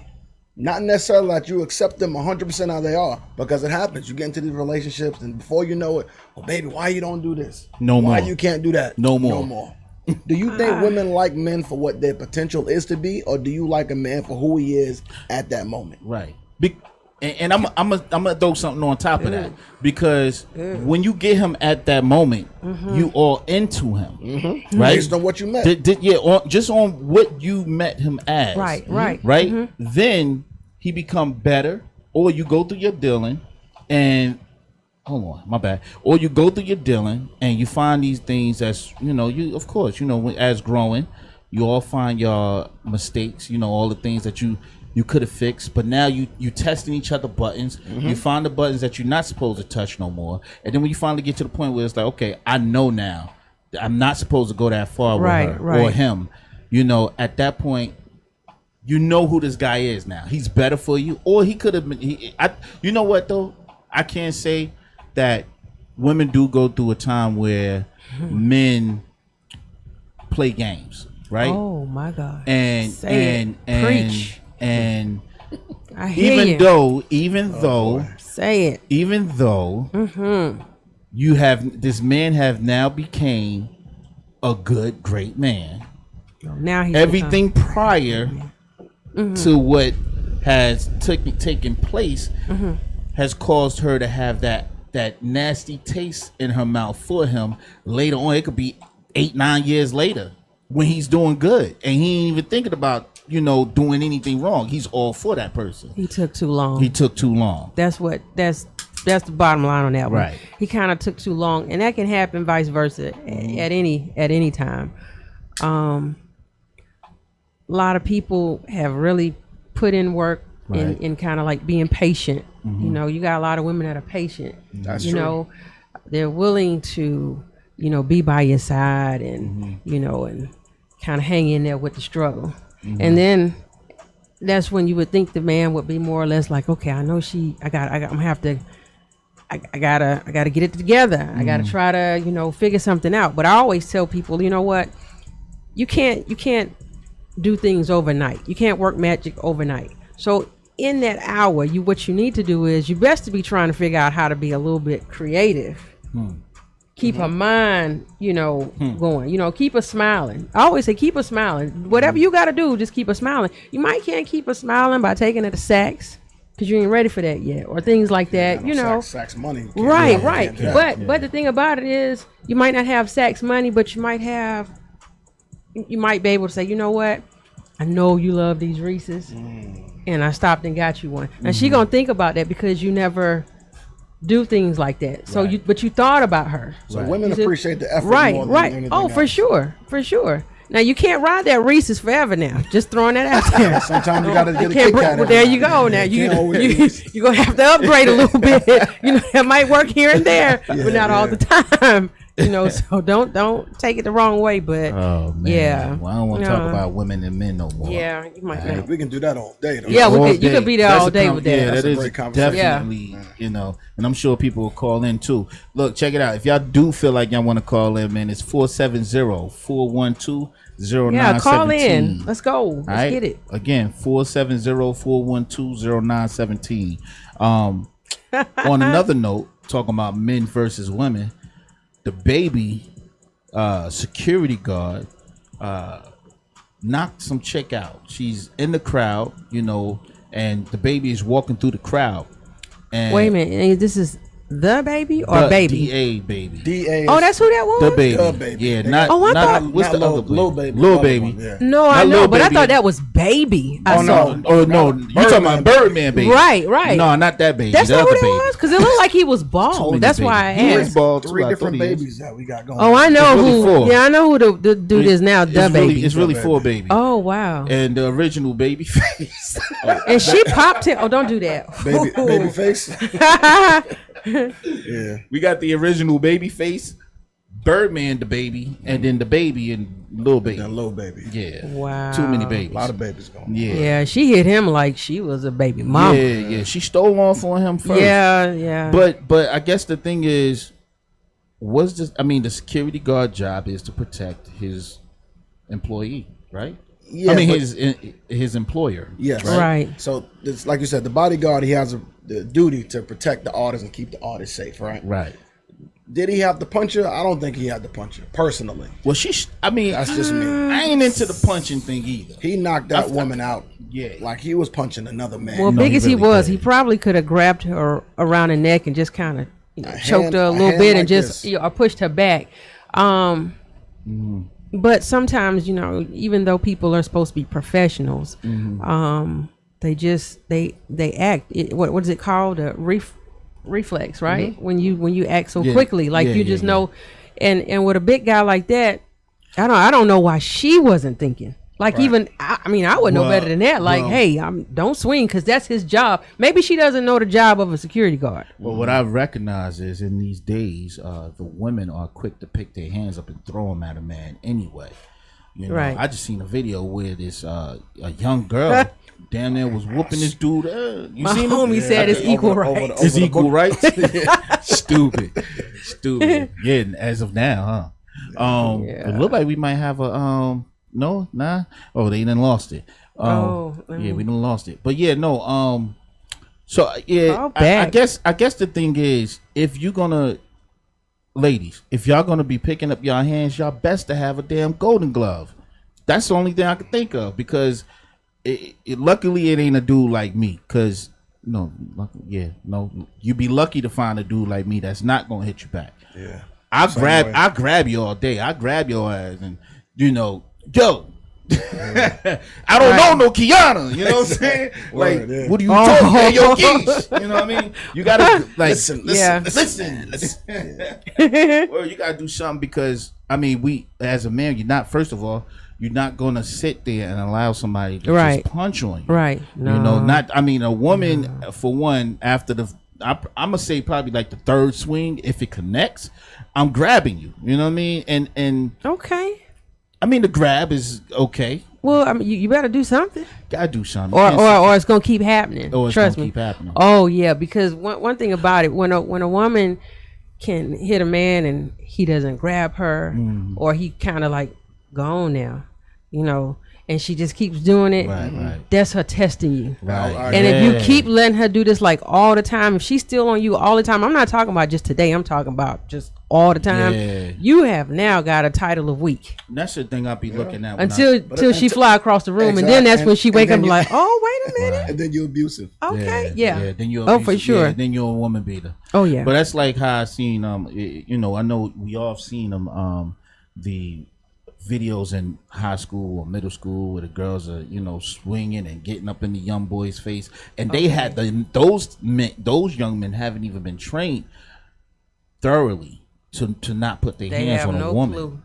Not necessarily that you accept them 100% how they are, because it happens. You get into these relationships, and before you know it, well, baby, why you don't do this? No more. Why you can't do that? No more. Do you think women like men for what their potential is to be, or do you like a man for who he is at that moment? Right. And I'm gonna throw something on top of that, because when you get him at that moment, you are into him, right? Based on what you met, just on what you met him as, right. Then he become better, or you go through your dealing, and hold on, my bad. Or you go through your dealing and you find these things that's, you know, you of course, you know, as growing, you all find your mistakes, you know, all the things that you could have fixed, but now you testing each other buttons. You find the buttons that you're not supposed to touch no more, and then when you finally get to the point where it's like, okay, I know now I'm not supposed to go that far with her or him. You know, at that point, you know who this guy is now. He's better for you, or he could have been. You know what though? I can't say that women do go through a time where men play games, right? Oh my God! And preach. And I hear even though, say it. Even though you have this man have now became a great man. Now he's everything prior to what has taken place has caused her to have that nasty taste in her mouth for him later on. It could be 8-9 years later when he's doing good and he ain't even thinking about, you know, doing anything wrong. He's all for that person. He took too long. That's the bottom line on that one. Right. He kind of took too long, and that can happen vice versa at any time. A lot of people have really put in work in kind of like being patient. You know, you got a lot of women that are patient. That's you true. know, they're willing to, you know, be by your side and you know, and kind of hang in there with the struggle. And then that's when you would think the man would be more or less like, okay, I know I gotta get it together. I gotta try to, you know, figure something out. But I always tell people, you know what, you can't do things overnight. You can't work magic overnight. So in that hour, what you need to do is you best to be trying to figure out how to be a little bit creative. Keep her mind, you know, going. You know, keep her smiling. I always say keep her smiling. Whatever you got to do, just keep her smiling. You can't keep her smiling by taking her to Saks because you ain't ready for that yet, or things like that. You know, Saks money. Right. But the thing about it is, you might not have Saks money, but you might be able to say, you know what? I know you love these Reese's. and I stopped and got you one. And she gonna think about that because you never do things like that. So but you thought about her. So women appreciate the effort more than anything Oh, for else. sure. Now you can't ride that Reese's forever. Now, just throwing that out there. Sometimes you gotta get a Can't Kit Kat. there you go. Now you gonna have to upgrade a little bit. That might work here and there, but not all the time. So don't take it the wrong way. But oh man, yeah. Well, I don't want to talk about women and men no more. Yeah, you might. Right. We can do that all day. Though. Yeah, you could be there all day with that. Yeah, that's that a is great conversation. definitely, and I'm sure people will call in too. Look, check it out. If y'all do feel like y'all want to call in, man, it's 470-412-0917. Yeah, call in. Let's go. Let's get it. Again, 470-412-0917. On another note, talking about men versus women, the baby security guard knocked some chick out. She's in the crowd, and the baby is walking through the crowd. And wait a minute, this is the baby or baby? DA baby. DA. Oh, that's who that was. The baby. The baby. Yeah, They not. Oh, I not thought- what's not the other Lil baby? Baby. Lil the other baby. one, yeah. No, Not I know, Lil but I Baby. thought that was baby. I Oh, saw. no. Oh no, you talking about Birdman baby? Right. No, not that baby. That's the not other who that baby. was, because it looked like he was bald. Totally That's baby. why I He is asked. bald too. Three I different thought he is. babies that we got going. Oh, I know It's really who. four. Yeah, I know who the dude is now. The It's baby. really, it's really The four baby. baby. Oh wow. And the original baby face. And she popped him. Oh, don't do that. Baby face. Yeah. We got the original baby face, Birdman the baby, and then the baby and Lil Baby. That Lil Baby. Yeah. Wow. Too many A babies. lot of babies going. Yeah. Yeah, she hit him like she was a baby mama. Yeah. She stole off on him first. Yeah. But I guess the thing is, the security guard job is to protect his employee, right? Yeah, I mean but- his employer. Yes. Right. So it's like you said, the bodyguard, he has the duty to protect the artist and keep the artist safe, right? Right. Did he have to punch her? I don't think he had to punch her personally. Well, That's just me. I ain't into the punching thing either. He knocked that woman out. Yeah. Like he was punching another man. Well, No, big he as he really was, did. he probably could have grabbed her around the neck and just kind of choked her a little hand bit like and just this. or pushed her back. But sometimes, even though people are supposed to be professionals, they act. What is it called? A reflex, right? When you act so Yeah. quickly, like Yeah, you yeah, just yeah. know. And with a big guy like that, I don't know why she wasn't thinking. Like even I would know better than that. Like, hey, don't swing because that's his job. Maybe she doesn't know the job of a security guard. Well, what I recognize is in these days, the women are quick to pick their hands up and throw them at a man anyway. Right. I just seen a video where this a young girl down there was whooping this dude. You My seen homie him? said it's equal rights. It's equal rights. Stupid. Yeah, and as of now, huh? It look like we might have a no, nah. Oh, they done lost it. Yeah, we done lost it. But yeah, no. So yeah, I guess the thing is, if you're gonna, ladies, if y'all gonna be picking up your hands, y'all best to have a damn golden glove. That's the only thing I can think of because luckily it ain't a dude like me. Cause you'd be lucky to find a dude like me that's not gonna hit you back. Yeah. I grab you all day. I grab your ass and yo. I don't know no Kiana, you know what I'm saying? Like, what are you talking about? Yo, geese. You know what I mean? You gotta listen. Well, you gotta do something because we as a man, you're not gonna sit there and allow somebody to just punch on you. Right. No. A woman for one, after I'm gonna say probably like the third swing, if it connects, I'm grabbing you. You know what I mean? And okay. The grab is okay. Well, you better do something. Gotta do something. Or it's gonna keep happening. Or it's Trust gonna me. keep happening. Oh yeah, because one thing about it, when a woman can hit a man and he doesn't grab her, or he kind of like gone now, and she just keeps doing it. Right. That's her testing you. Right. And if you keep letting her do this like all the time, if she's still on you all the time, I'm not talking about just today. I'm talking about just all the time. Yeah. You have now got a title of weak. And that's the thing I'll be looking at Until she fly across the room, and then that's when she wake up and like, oh, wait a minute. And then you're abusive. Okay, yeah. Then you're for sure. Yeah, then you're a woman beater. Oh yeah. But that's like how I seen I know we all seen them the videos in high school or middle school where the girls are, swinging and getting up in the young boy's face, and they had those young men haven't even been trained thoroughly to not put their hands on a woman,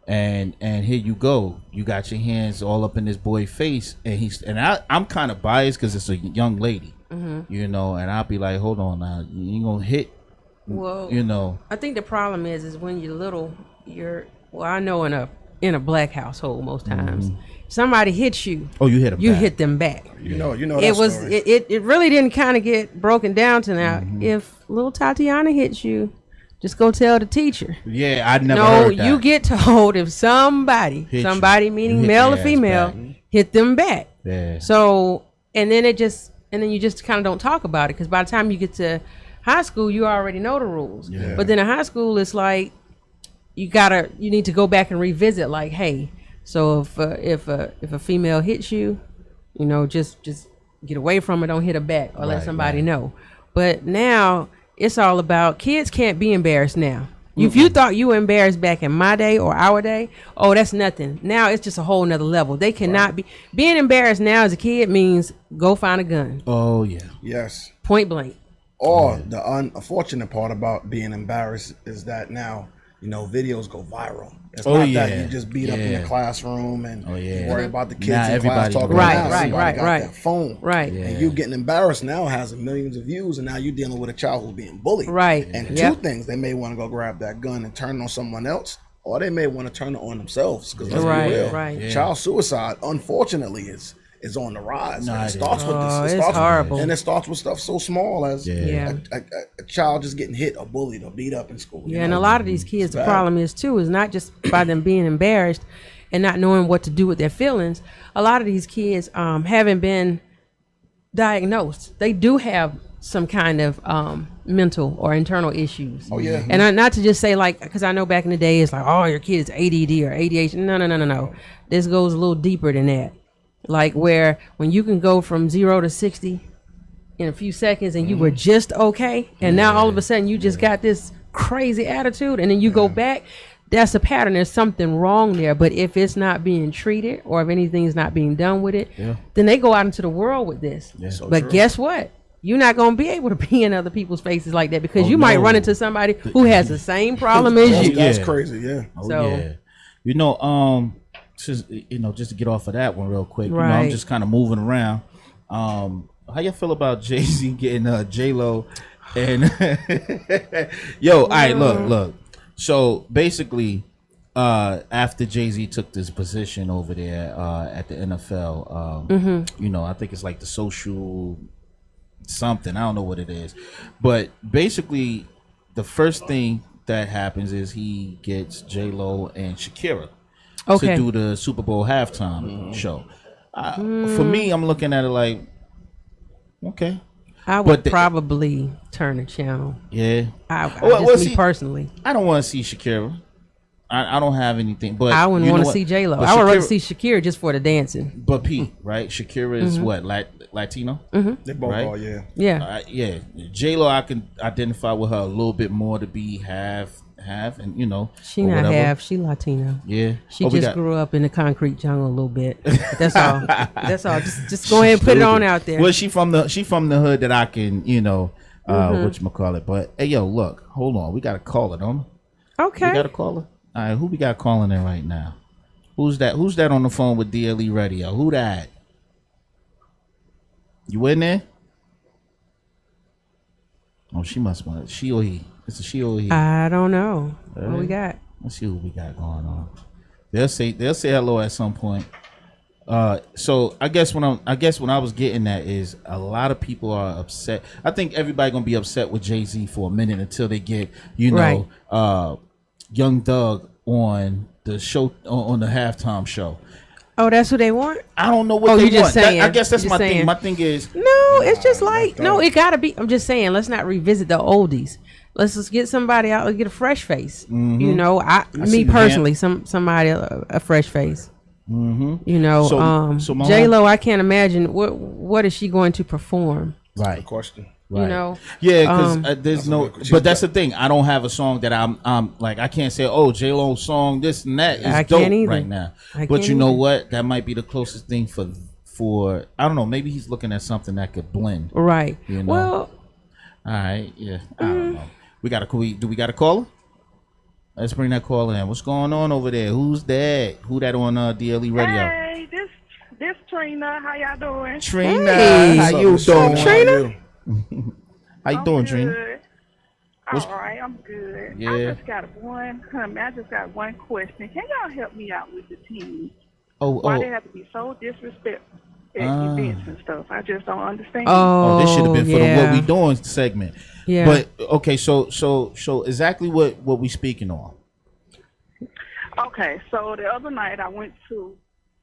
and here you go, you got your hands all up in this boy's face, and I'm kind of biased because it's a young lady, and I'll be like, hold on now, you ain't gonna hit. Well, I think the problem is when you're little, I know in a black household most times, somebody hits you. Oh, you hit them. You hit them back. You know. It really didn't kind of get broken down to now. If little Tatiana hits you, just go tell the teacher. Yeah, I never heard that. No, you get told if somebody meaning male or female, hit them back. Yeah. So and then you just kind of don't talk about it, because by the time you get to high school, you already know the rules. Yeah. But then in high school, it's like you need to go back and revisit. Like, hey, so if a female hits you, just get away from her. Don't hit her back, or let somebody know. But now it's all about kids can't be embarrassed now. If you thought you were embarrassed back in my day or our day, oh, that's nothing. Now it's just a whole nother level. They cannot be. Being embarrassed now as a kid means go find a gun. Oh yeah. Yes. Point blank. Or the unfortunate part about being embarrassed is that now, videos go viral. It's not that you just beat up in the classroom and worry about the kids in class talking about that phone. Right. Yeah. And you getting embarrassed now has millions of views, and now you're dealing with a child who's being bullied. Right. And two things, they may want to go grab that gun and turn it on someone else, or they may want to turn it on themselves. Because let's be real, child suicide, unfortunately, is on the rise. And it starts with this. It starts horrible. And it starts with stuff so small as a child just getting hit or bullied or beat up in school. Yeah, and a lot of these kids, the problem is not just by them being embarrassed and not knowing what to do with their feelings. A lot of these kids haven't been diagnosed. They do have some kind of mental or internal issues. Oh yeah. And not to just say because I know back in the day it's like, oh, your kid is ADD or ADHD. No. This goes a little deeper than that. Like where when you can go from 0 to 60 in a few seconds and you were just okay, and now all of a sudden you just got this crazy attitude, and then you go back, that's a pattern. There's something wrong there. But if it's not being treated, or if anything is not being done with it, then they go out into the world with this. Yeah. So but guess what? You're not going to be able to be in other people's faces like that, because you might run into somebody who has the same problem as you. That's crazy, yeah. Just to get off of that one real quick, I'm just kind of moving around. How you feel about Jay-Z getting J-Lo and all right, look. So basically, after Jay-Z took this position over there at the NFL, I think it's like the social something. I don't know what it is, but basically, the first thing that happens is he gets J-Lo and Shakira. To do the Super Bowl halftime show. For me, I'm looking at it like, okay. I would probably turn the channel. Yeah. Me personally. I don't want to see Shakira. I don't have anything. But I wouldn't want to see J-Lo. I would rather see Shakira just for the dancing. But Pete, right? Shakira is what? Latino? They both are, yeah. Yeah. J-Lo, I can identify with her a little bit more to be half, and she not whatever. Half, she Latino. Yeah, she just grew up in the concrete jungle a little bit. That's all. That's all. Just go ahead and put it on out there. Well, she from the hood that I can whatchamacallit. But hey, yo, look, hold on, we got a caller, don't we? Okay, we got a caller. All right, who we got calling in right now? Who's that on the phone with DLE Radio? Who that? You in there? Oh, she must be. She or he? It's a she or he? I don't know. What we got? Let's see what we got going on. They'll say hello at some point. So I guess when I was getting at is a lot of people are upset. I think everybody gonna be upset with Jay-Z for a minute until they get Young Thug on the show on the halftime show. Oh, that's who they want? I don't know what they want. Just saying. I guess that's my thing. My thing is no, it's just like it gotta be. I'm just saying, let's not revisit the oldies. Let's just get somebody out and get a fresh face. Me personally, somebody a fresh face. So J-Lo, I can't imagine what is she going to perform. Right. Good question. Right. You know. Yeah, because there's no. But that's got- the thing. I don't have a song that I'm like. I can't say, oh, J Lo's song, this and that I is dope can't either. right now. I But can't you know either. what? That might be the closest thing for I don't know. Maybe he's looking at something that could blend. Right. You know? Well. All right. Yeah. I don't know. We got a. Do we got a caller? Let's bring that caller in. What's going on over there? Who's that? Who that on DLE Radio? Hey, this Trina. How y'all doing? Trina, Hey. how you What's up, doing? Trina? How you I'm doing, good. Trina? What's- All right, I'm good. Yeah. I just got one question. Can y'all help me out with the team? Why they have to be so disrespectful at events and stuff? I just don't understand. Oh, this should have been for the yeah. What We Doing segment. Yeah. But okay, so exactly what we speaking on? Okay, so the other night I went to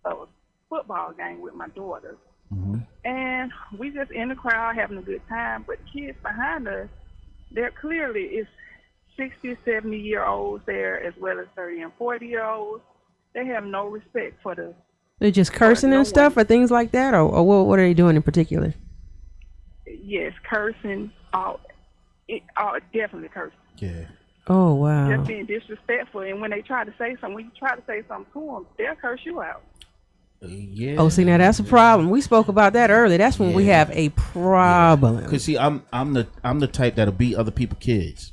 a football game with my daughter. And we just in the crowd having a good time, but kids behind us, they're clearly it's 60, 70-year-olds there as well as 30 and 40-year-olds. They have no respect for the. They're just cursing no and stuff, one. or things like that, or what are they doing in particular? Yes, cursing, definitely cursing. Yeah. Oh wow. Just being disrespectful, and when they try to say something, when you try to say something to them, they'll curse you out. Yeah. Oh, see, now that's a problem. We spoke about that earlier. That's when we have a problem. Cause see, I'm the type that'll beat other people's kids.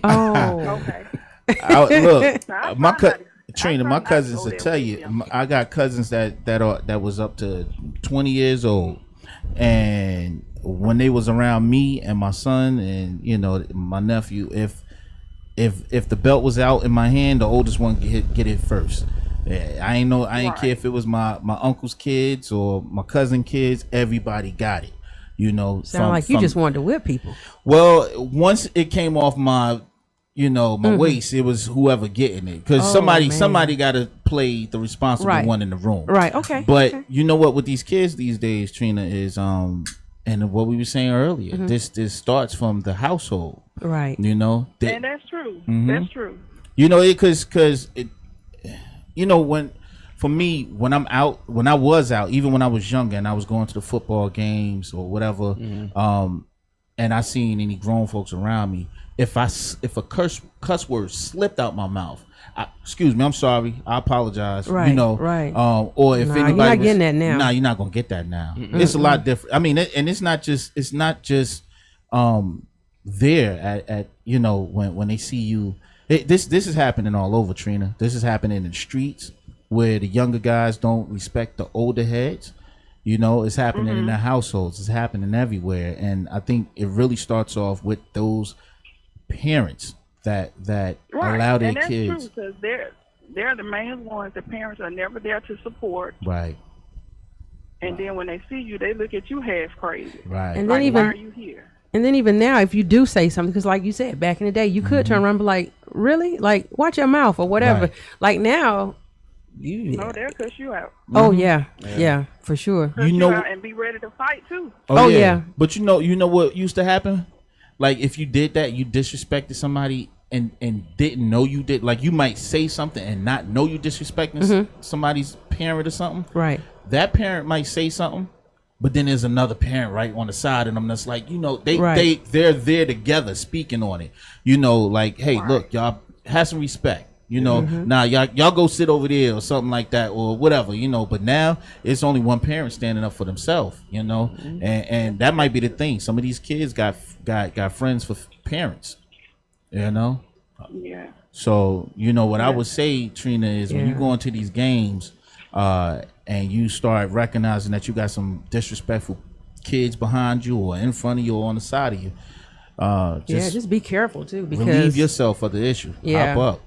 Oh, Okay. Look, Now, Trina, my I cousins go will there tell with you. them. I got cousins that was up to 20 years old, and when they was around me and my son and my nephew, if the belt was out in my hand, the oldest one get it first. Yeah, I ain't care if it was my uncle's kids or my cousin kids. Everybody got it. sound like you just wanted to whip people. Well, once it came off my waist, it was whoever getting it, because somebody got to play the responsible one in the room. Right. Okay. But okay. you know what? With these kids these days, Trina, is and what we were saying earlier, this starts from the household. Right. And that's true. That's true. Because when I was out, even when I was younger and I was going to the football games or whatever, and I seen any grown folks around me, if a cuss word slipped out my mouth, excuse me, I'm sorry, I apologize. Right, right. Or if Nah, anybody you're not getting that now. Nah, you're not gonna get that now. It's a lot different. I mean, and it's not just there at when they see you. This is happening all over, Trina. This is happening in the streets where the younger guys don't respect the older heads. It's happening in their households. It's happening everywhere, and I think it really starts off with those parents that allow their and that's kids. true, because they're the main ones. The parents are never there to support. Right. And then when they see you, they look at you half crazy. Right. And Like, then why are you here? And then even now, if you do say something, because like you said, back in the day, you could turn around and be like, really? Like, watch your mouth or whatever. Right. Like now, No, they'll cuss you out. oh yeah, for sure. Cuss you out and be ready to fight too. Oh, yeah. But you know what used to happen? Like if you did that, you disrespected somebody and didn't know you did. Like you might say something and not know you disrespecting somebody's parent or something. Right. That parent might say something, but then there's another parent right on the side of them that's like, they're there together speaking on it. Like, hey, look, y'all have some respect. Now y'all go sit over there or something like that or whatever, but now it's only one parent standing up for themselves, and that might be the thing. Some of these kids got friends for parents, Yeah. So, what I would say, Trina, is when you go into these games, and you start recognizing that you got some disrespectful kids behind you or in front of you or on the side of you, just be careful too, because relieve yourself of the issue. Yeah. Hop up.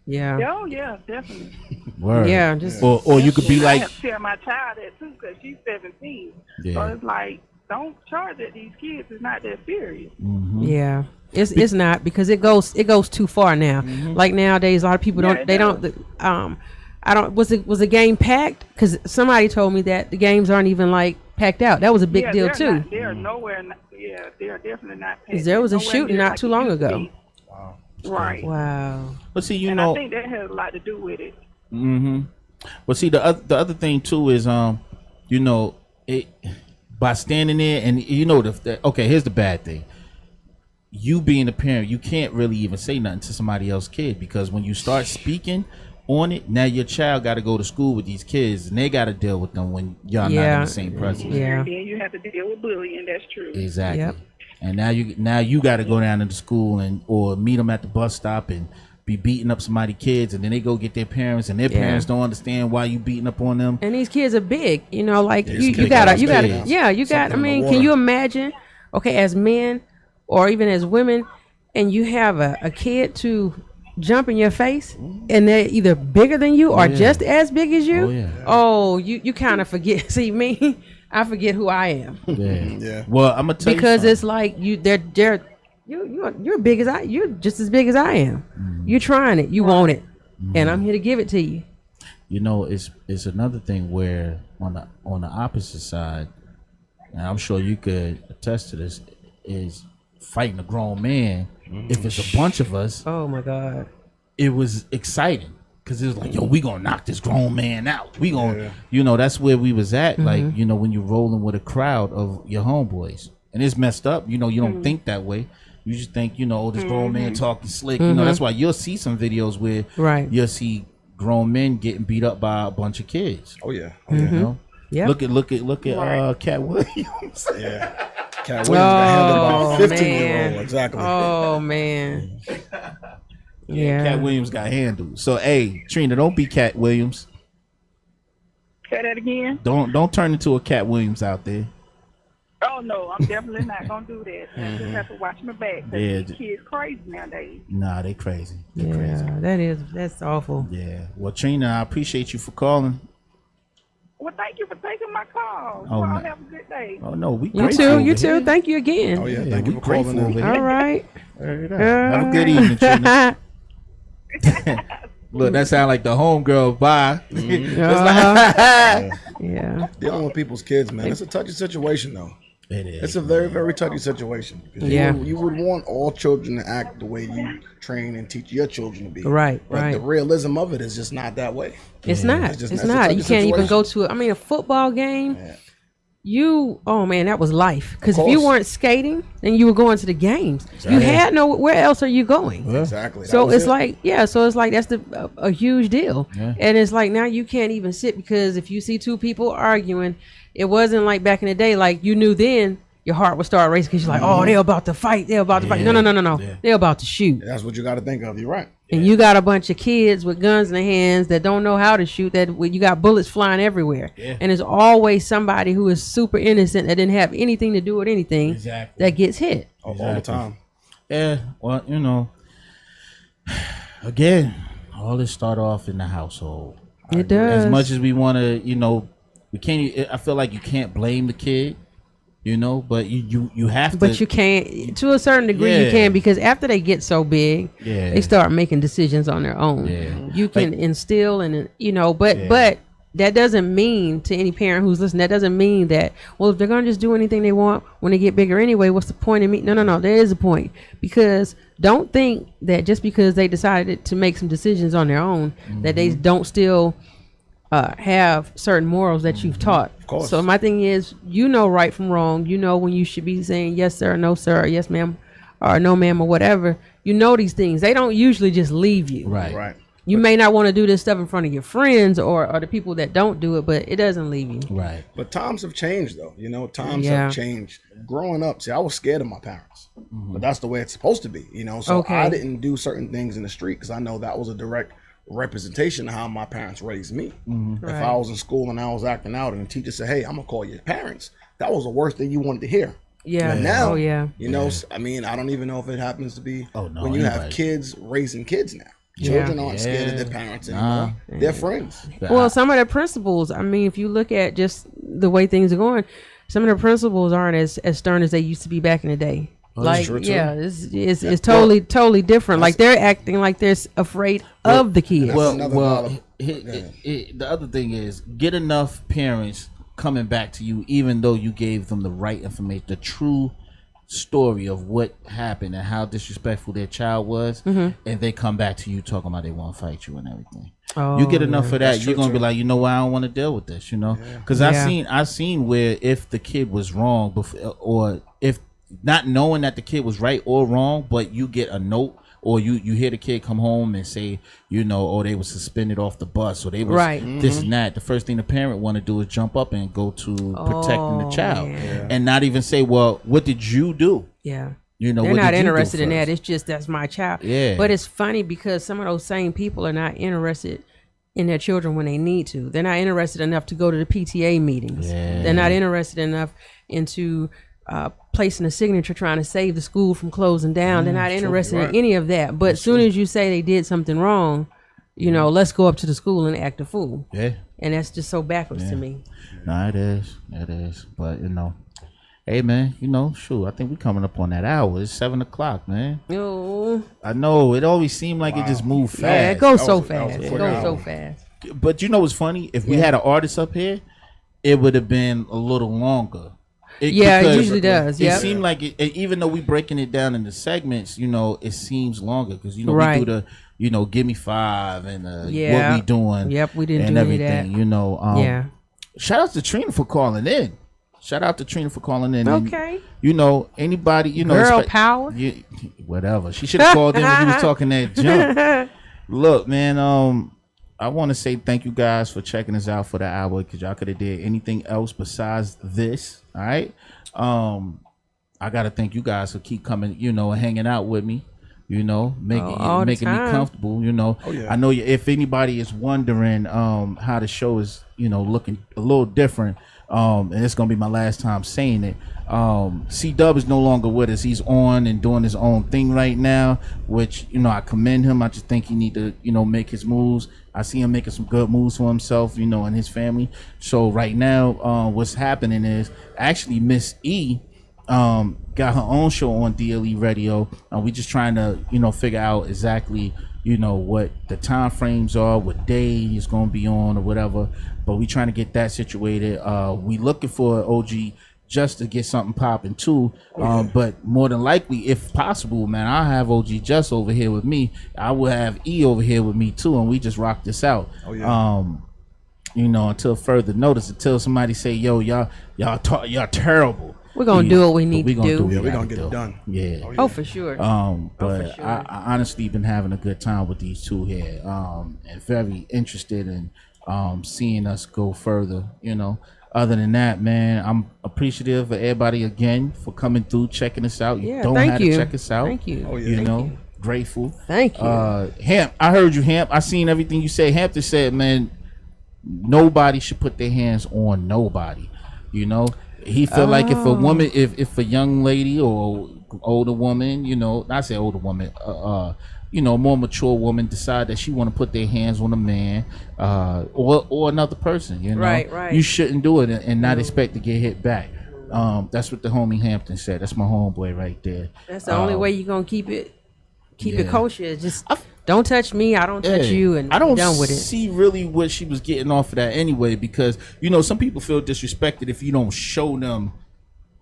Yeah. Oh yeah, definitely. Word. Yeah, just or you could be I like, have to tell my child that too, because she's 17. Yeah. So it's like, don't charge at these kids. It's not that serious. yeah. It's not, because it goes too far now. Like nowadays, a lot of people Yeah, was the game packed? Because somebody told me that the games aren't even like packed out. That was a big deal too. They're nowhere. They're definitely not. Because there was a nowhere shooting near not like too it long used to ago. be. Right. Wow. but see, And I think that has a lot to do with it. Well, see, the other thing too is, by standing there and okay, here's the bad thing. You being a parent, you can't really even say nothing to somebody else's kid, because when you start speaking on it, now your child got to go to school with these kids and they got to deal with them when y'all not in the same presence. Yeah. And then you have to deal with bullying. That's true. Exactly. Yep. And now you got to go down to the school or meet them at the bus stop and be beating up somebody's kids, and then they go get their parents, and their parents don't understand why you beating up on them. And these kids are big, you gotta. I mean, can you imagine? Okay, as men or even as women, and you have a kid to jump in your face, and they're either bigger than you or just as big as you. You kind of forget. See me, I forget who I am. Yeah. Well, I'm gonna tell because you it's like you're big as you're just as big as I am. You're trying it, you want it, and I'm here to give it to you. You know, it's another thing where on the opposite side, and I'm sure you could attest to this, is fighting a grown man. If it's a bunch of us, oh my God, it was exciting because it was like, yo, we gonna knock this grown man out. We gonna, that's where we was at. Like, when you're rolling with a crowd of your homeboys, and it's messed up. You don't think that way. You just think, this grown man talking slick. That's why you'll see some videos where you'll see grown men getting beat up by a bunch of kids. Oh yeah. Yeah. Look at Cat Williams. Yeah. Cat Williams got handled by a 15-year-old. Exactly. Oh man. Yeah. Cat Williams got handled. So hey, Trina, don't be Cat Williams. Say that again. Don't turn into a Cat Williams out there. Oh no, I'm definitely not gonna do that. I just have to watch my back. These kids crazy nowadays. Nah, they crazy. Crazy. That's awful. Yeah. Well, Trina, I appreciate you for calling. Well, thank you for taking my call. Oh, I'll have a good day. Oh no, we you too. You too. Thank you again. Oh yeah, thank you for calling. All right. Have a good evening, Trina. Look, that sound like the homegirl. Bye. Yeah. Dealing with people's kids, man, it's a touchy situation, though. It is. It's a very, very touchy situation. You would want all children to act the way you train and teach your children to be. Right. But the realism of it is just not that way. It's not. It's not. You can't even go to a football game. Yeah. Oh man, that was life. Because if you weren't skating, then you were going to the games. Exactly. You had where else are you going? Yeah. Exactly. So it's like, that's a huge deal. Yeah. And it's like now you can't even sit, because if you see two people arguing, it wasn't like back in the day, like you knew then your heart would start racing because you're like, oh, they're about to fight. They're about to fight. No. Yeah. They're about to shoot. That's what you got to think of. You're right. And you got a bunch of kids with guns in their hands that don't know how to shoot, that you got bullets flying everywhere. Yeah. And there's always somebody who is super innocent that didn't have anything to do with anything that gets hit. All the time. Yeah. Well, again, all this start off in the household. It does. As much as we want to, we can't. I feel like you can't blame the kid, but you have to. But you can't, to a certain degree. You can, because after they get so big, they start making decisions on their own. Yeah. You can instill but that doesn't mean, to any parent who's listening, that doesn't mean that, well, if they're gonna just do anything they want when they get bigger anyway, what's the point in me? No, there is a point. Because don't think that just because they decided to make some decisions on their own, that they don't still have certain morals that you've taught. Of course. So my thing is, right from wrong. When you should be saying yes sir, no sir, or yes ma'am, or no ma'am, or whatever. These things. They don't usually just leave you. Right. You may not want to do this stuff in front of your friends or the people that don't do it, but it doesn't leave you. Right. But times have changed, though. Times have changed. Growing up, I was scared of my parents, but that's the way it's supposed to be. So I didn't do certain things in the street because I know that was a direct representation of how my parents raised me. If I was in school and I was acting out and the teacher said, hey, I'm gonna call your parents, that was the worst thing you wanted to hear. Yeah. But now, I don't even know if it happens to be when anybody. you have kids raising kids now. Children aren't scared of their parents anymore. They're friends. Well, some of the principles, if you look at just the way things are going, some of the principles aren't as stern as they used to be back in the day. It's totally different. Like they're acting like they're afraid of the kids. The other thing is, get enough parents coming back to you, even though you gave them the right information, the true story of what happened and how disrespectful their child was, and they come back to you talking about they want to fight you and everything. You get enough of that, you're gonna be true. like, you know what, I don't want to deal with this, you know, because I seen where if the kid was wrong before, or if not knowing that the kid was right or wrong, but you get a note or you hear the kid come home and say, you know, oh, they were suspended off the bus or they was this and that. The first thing the parent want to do is jump up and go to protecting the child and not even say, well, what did you do? Yeah. You know, they're not interested in that. It's just, that's my child. Yeah. But it's funny because some of those same people are not interested in their children when they need to. They're not interested enough to go to the PTA meetings. Yeah. They're not interested enough into placing a signature trying to save the school from closing down. They're not interested in any of that. But as soon as you say they did something wrong, you know, let's go up to the school and act a fool. Yeah. And that's just so backwards to me. No, it is. It is. But, you know. Hey man, you know, shoot, I think we're coming up on that hour. It's 7:00, man. Oh, I know. It always seemed like it just moved fast. Yeah, it goes so fast. It goes so fast. But you know what's funny? If we had an artist up here, it would have been a little longer. It usually does. It seemed like it, even though we breaking it down into segments, you know, it seems longer because you know we do the, you know, give me 5 and what we doing. Yep, we didn't and do everything. Any of that. You know, shout out to Trina for calling in. Okay. And, you know, anybody, you know, girl power. Whatever. She should have called in when you was talking that junk. Look, man, I want to say thank you guys for checking us out for the hour because y'all could have did anything else besides this. All right. I got to thank you guys for keep coming, you know, and hanging out with me. You know, making me comfortable. You know, I know if anybody is wondering how the show is, you know, looking a little different, and it's gonna be my last time saying it. C-Dub is no longer with us. He's on and doing his own thing right now, which, you know, I commend him. I just think he need to, you know, make his moves. I see him making some good moves for himself, you know, and his family. So right now, what's happening is actually Miss E got her own show on DLE Radio. We just trying to, you know, figure out exactly, you know, what the time frames are, what day he's gonna be on or whatever. But we trying to get that situated. We looking for OG just to get something popping too. But more than likely, if possible, man, I'll have OG just over here with me. I will have E over here with me too, and we just rock this out. You know, until further notice, until somebody say, yo, y'all terrible. We're gonna do what we need to do. Yeah, we're gonna get it done. Yeah. Oh, for sure. But I honestly been having a good time with these two here, and very interested in seeing us go further. You know, other than that, man, I'm appreciative of everybody again for coming through, checking us out. You don't have to check us out. Thank you. You know, grateful. Thank you. Hamp, I heard you, Hamp. I seen everything you said. Hampton said, man, nobody should put their hands on nobody. You know. He feel like if a woman, if a young lady or older woman, you know, not say older woman, you know, more mature woman decide that she want to put their hands on a man, or another person, you know, right. You shouldn't do it and not expect to get hit back. That's what the homie Hampton said. That's my homeboy right there. That's the only way you're gonna keep it kosher. Just don't touch me, I don't touch you, and I don't done with it. See really what she was getting off of that anyway, because you know some people feel disrespected if you don't show them.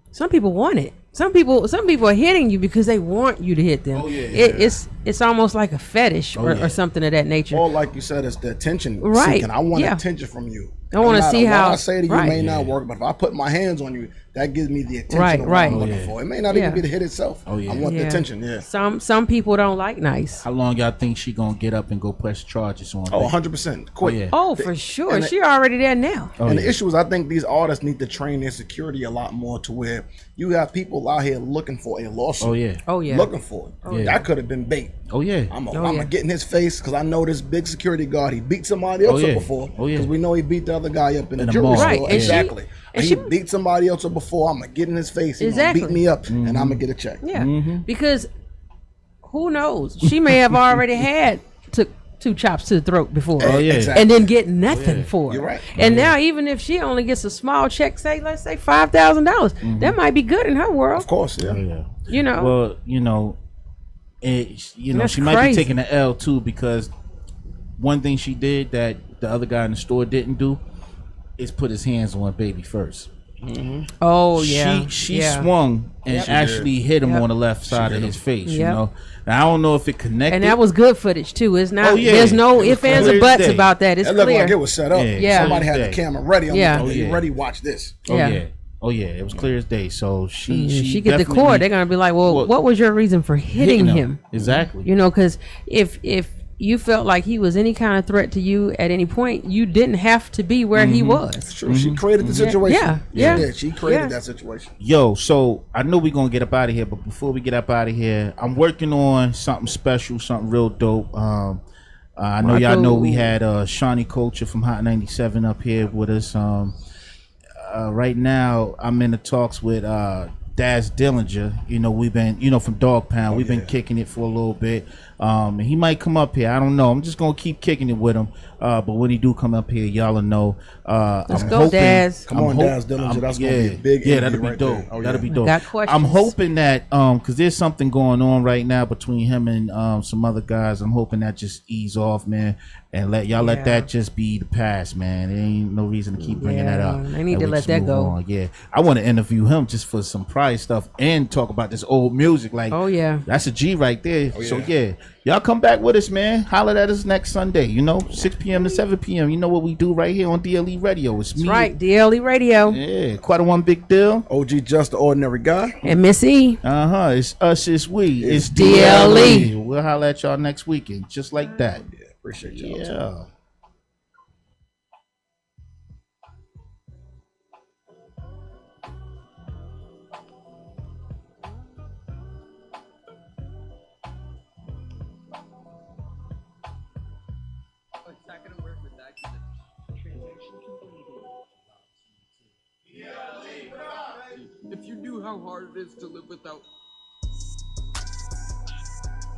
Some people want it. Some people are hitting you because they want you to hit them. It's almost like a fetish or something of that nature. Or like you said, it's the attention seeking. I want attention from you. I want to see how I say to you may not work, but if I put my hands on you, that gives me the attention I'm looking for. It may not even be the hit itself. I want the attention. Yeah. Some people don't like nice. How long y'all think she gonna get up and go press charges on? 100%. Quick. Oh, for sure. She already there now. And the issue is, I think these artists need to train their security a lot more to where you have people out here looking for a lawsuit. Looking for it. That could have been bait. I'm gonna get in his face because I know this big security guard. He beat somebody else up before. Because we know he beat the other guy up in the jewelry store. Exactly. He beat somebody else up before. I'm gonna get in his face. He's gonna beat me up, and I'm gonna get a check. Because who knows? She may have already had took 2 chops to the throat before, and then get nothing for it. You're right. And now, even if she only gets a small check, let's say $5,000, that might be good in her world. Of course, You know. Well, you know, she might be taking the L too, because one thing she did that the other guy in the store didn't do is put his hands on baby first. Oh yeah. She swung and actually hit him on the left side of his face. You know. Now, I don't know if it connected. And that was good footage too. It's not. There's no ifs, ands, or buts about that. It's clear. It looked like clear. it was set up. Yeah. Somebody had the camera ready. Ready. Watch this. Oh yeah, it was clear as day. So she get the cord. They're gonna be like, well, what was your reason for hitting him? Exactly. You know, because if you felt like he was any kind of threat to you at any point, you didn't have to be where he was. It's true. She created the situation. Yeah. She created that situation. Yo, so I know we're gonna get up out of here, but before we get up out of here, I'm working on something special, something real dope. I know y'all know we had Shawnee Culture from Hot 97 up here with us. Right now, I'm in the talks with Daz Dillinger. You know, we've been, from Dog Pound, we've been kicking it for a little bit. And he might come up here. I don't know. I'm just gonna keep kicking it with him. But when he do come up here, y'all will know. Let's go, Daz. Come on, Daz Dillinger. That's gonna be a big that'll be right dope. There. That'll be dope. Got questions. I'm hoping that because there's something going on right now between him and some other guys. I'm hoping that just ease off, man, and let that just be the past, man. There ain't no reason to keep bringing that up. They need to let that go. On. Yeah, I want to interview him just for some prize stuff and talk about this old music. Like, that's a G right there. So y'all come back with us, man. Holler at us next Sunday. 6 p.m. to 7 p.m. You know what we do right here on DLE Radio. It's me. That's right, DLE Radio. Yeah, quite a one big deal. OG Just the Ordinary Guy. And Miss E. It's us, it's we. It's DLE. We'll holler at y'all next weekend, just like that. Yeah, appreciate y'all. Yeah. If you knew how hard it is to live without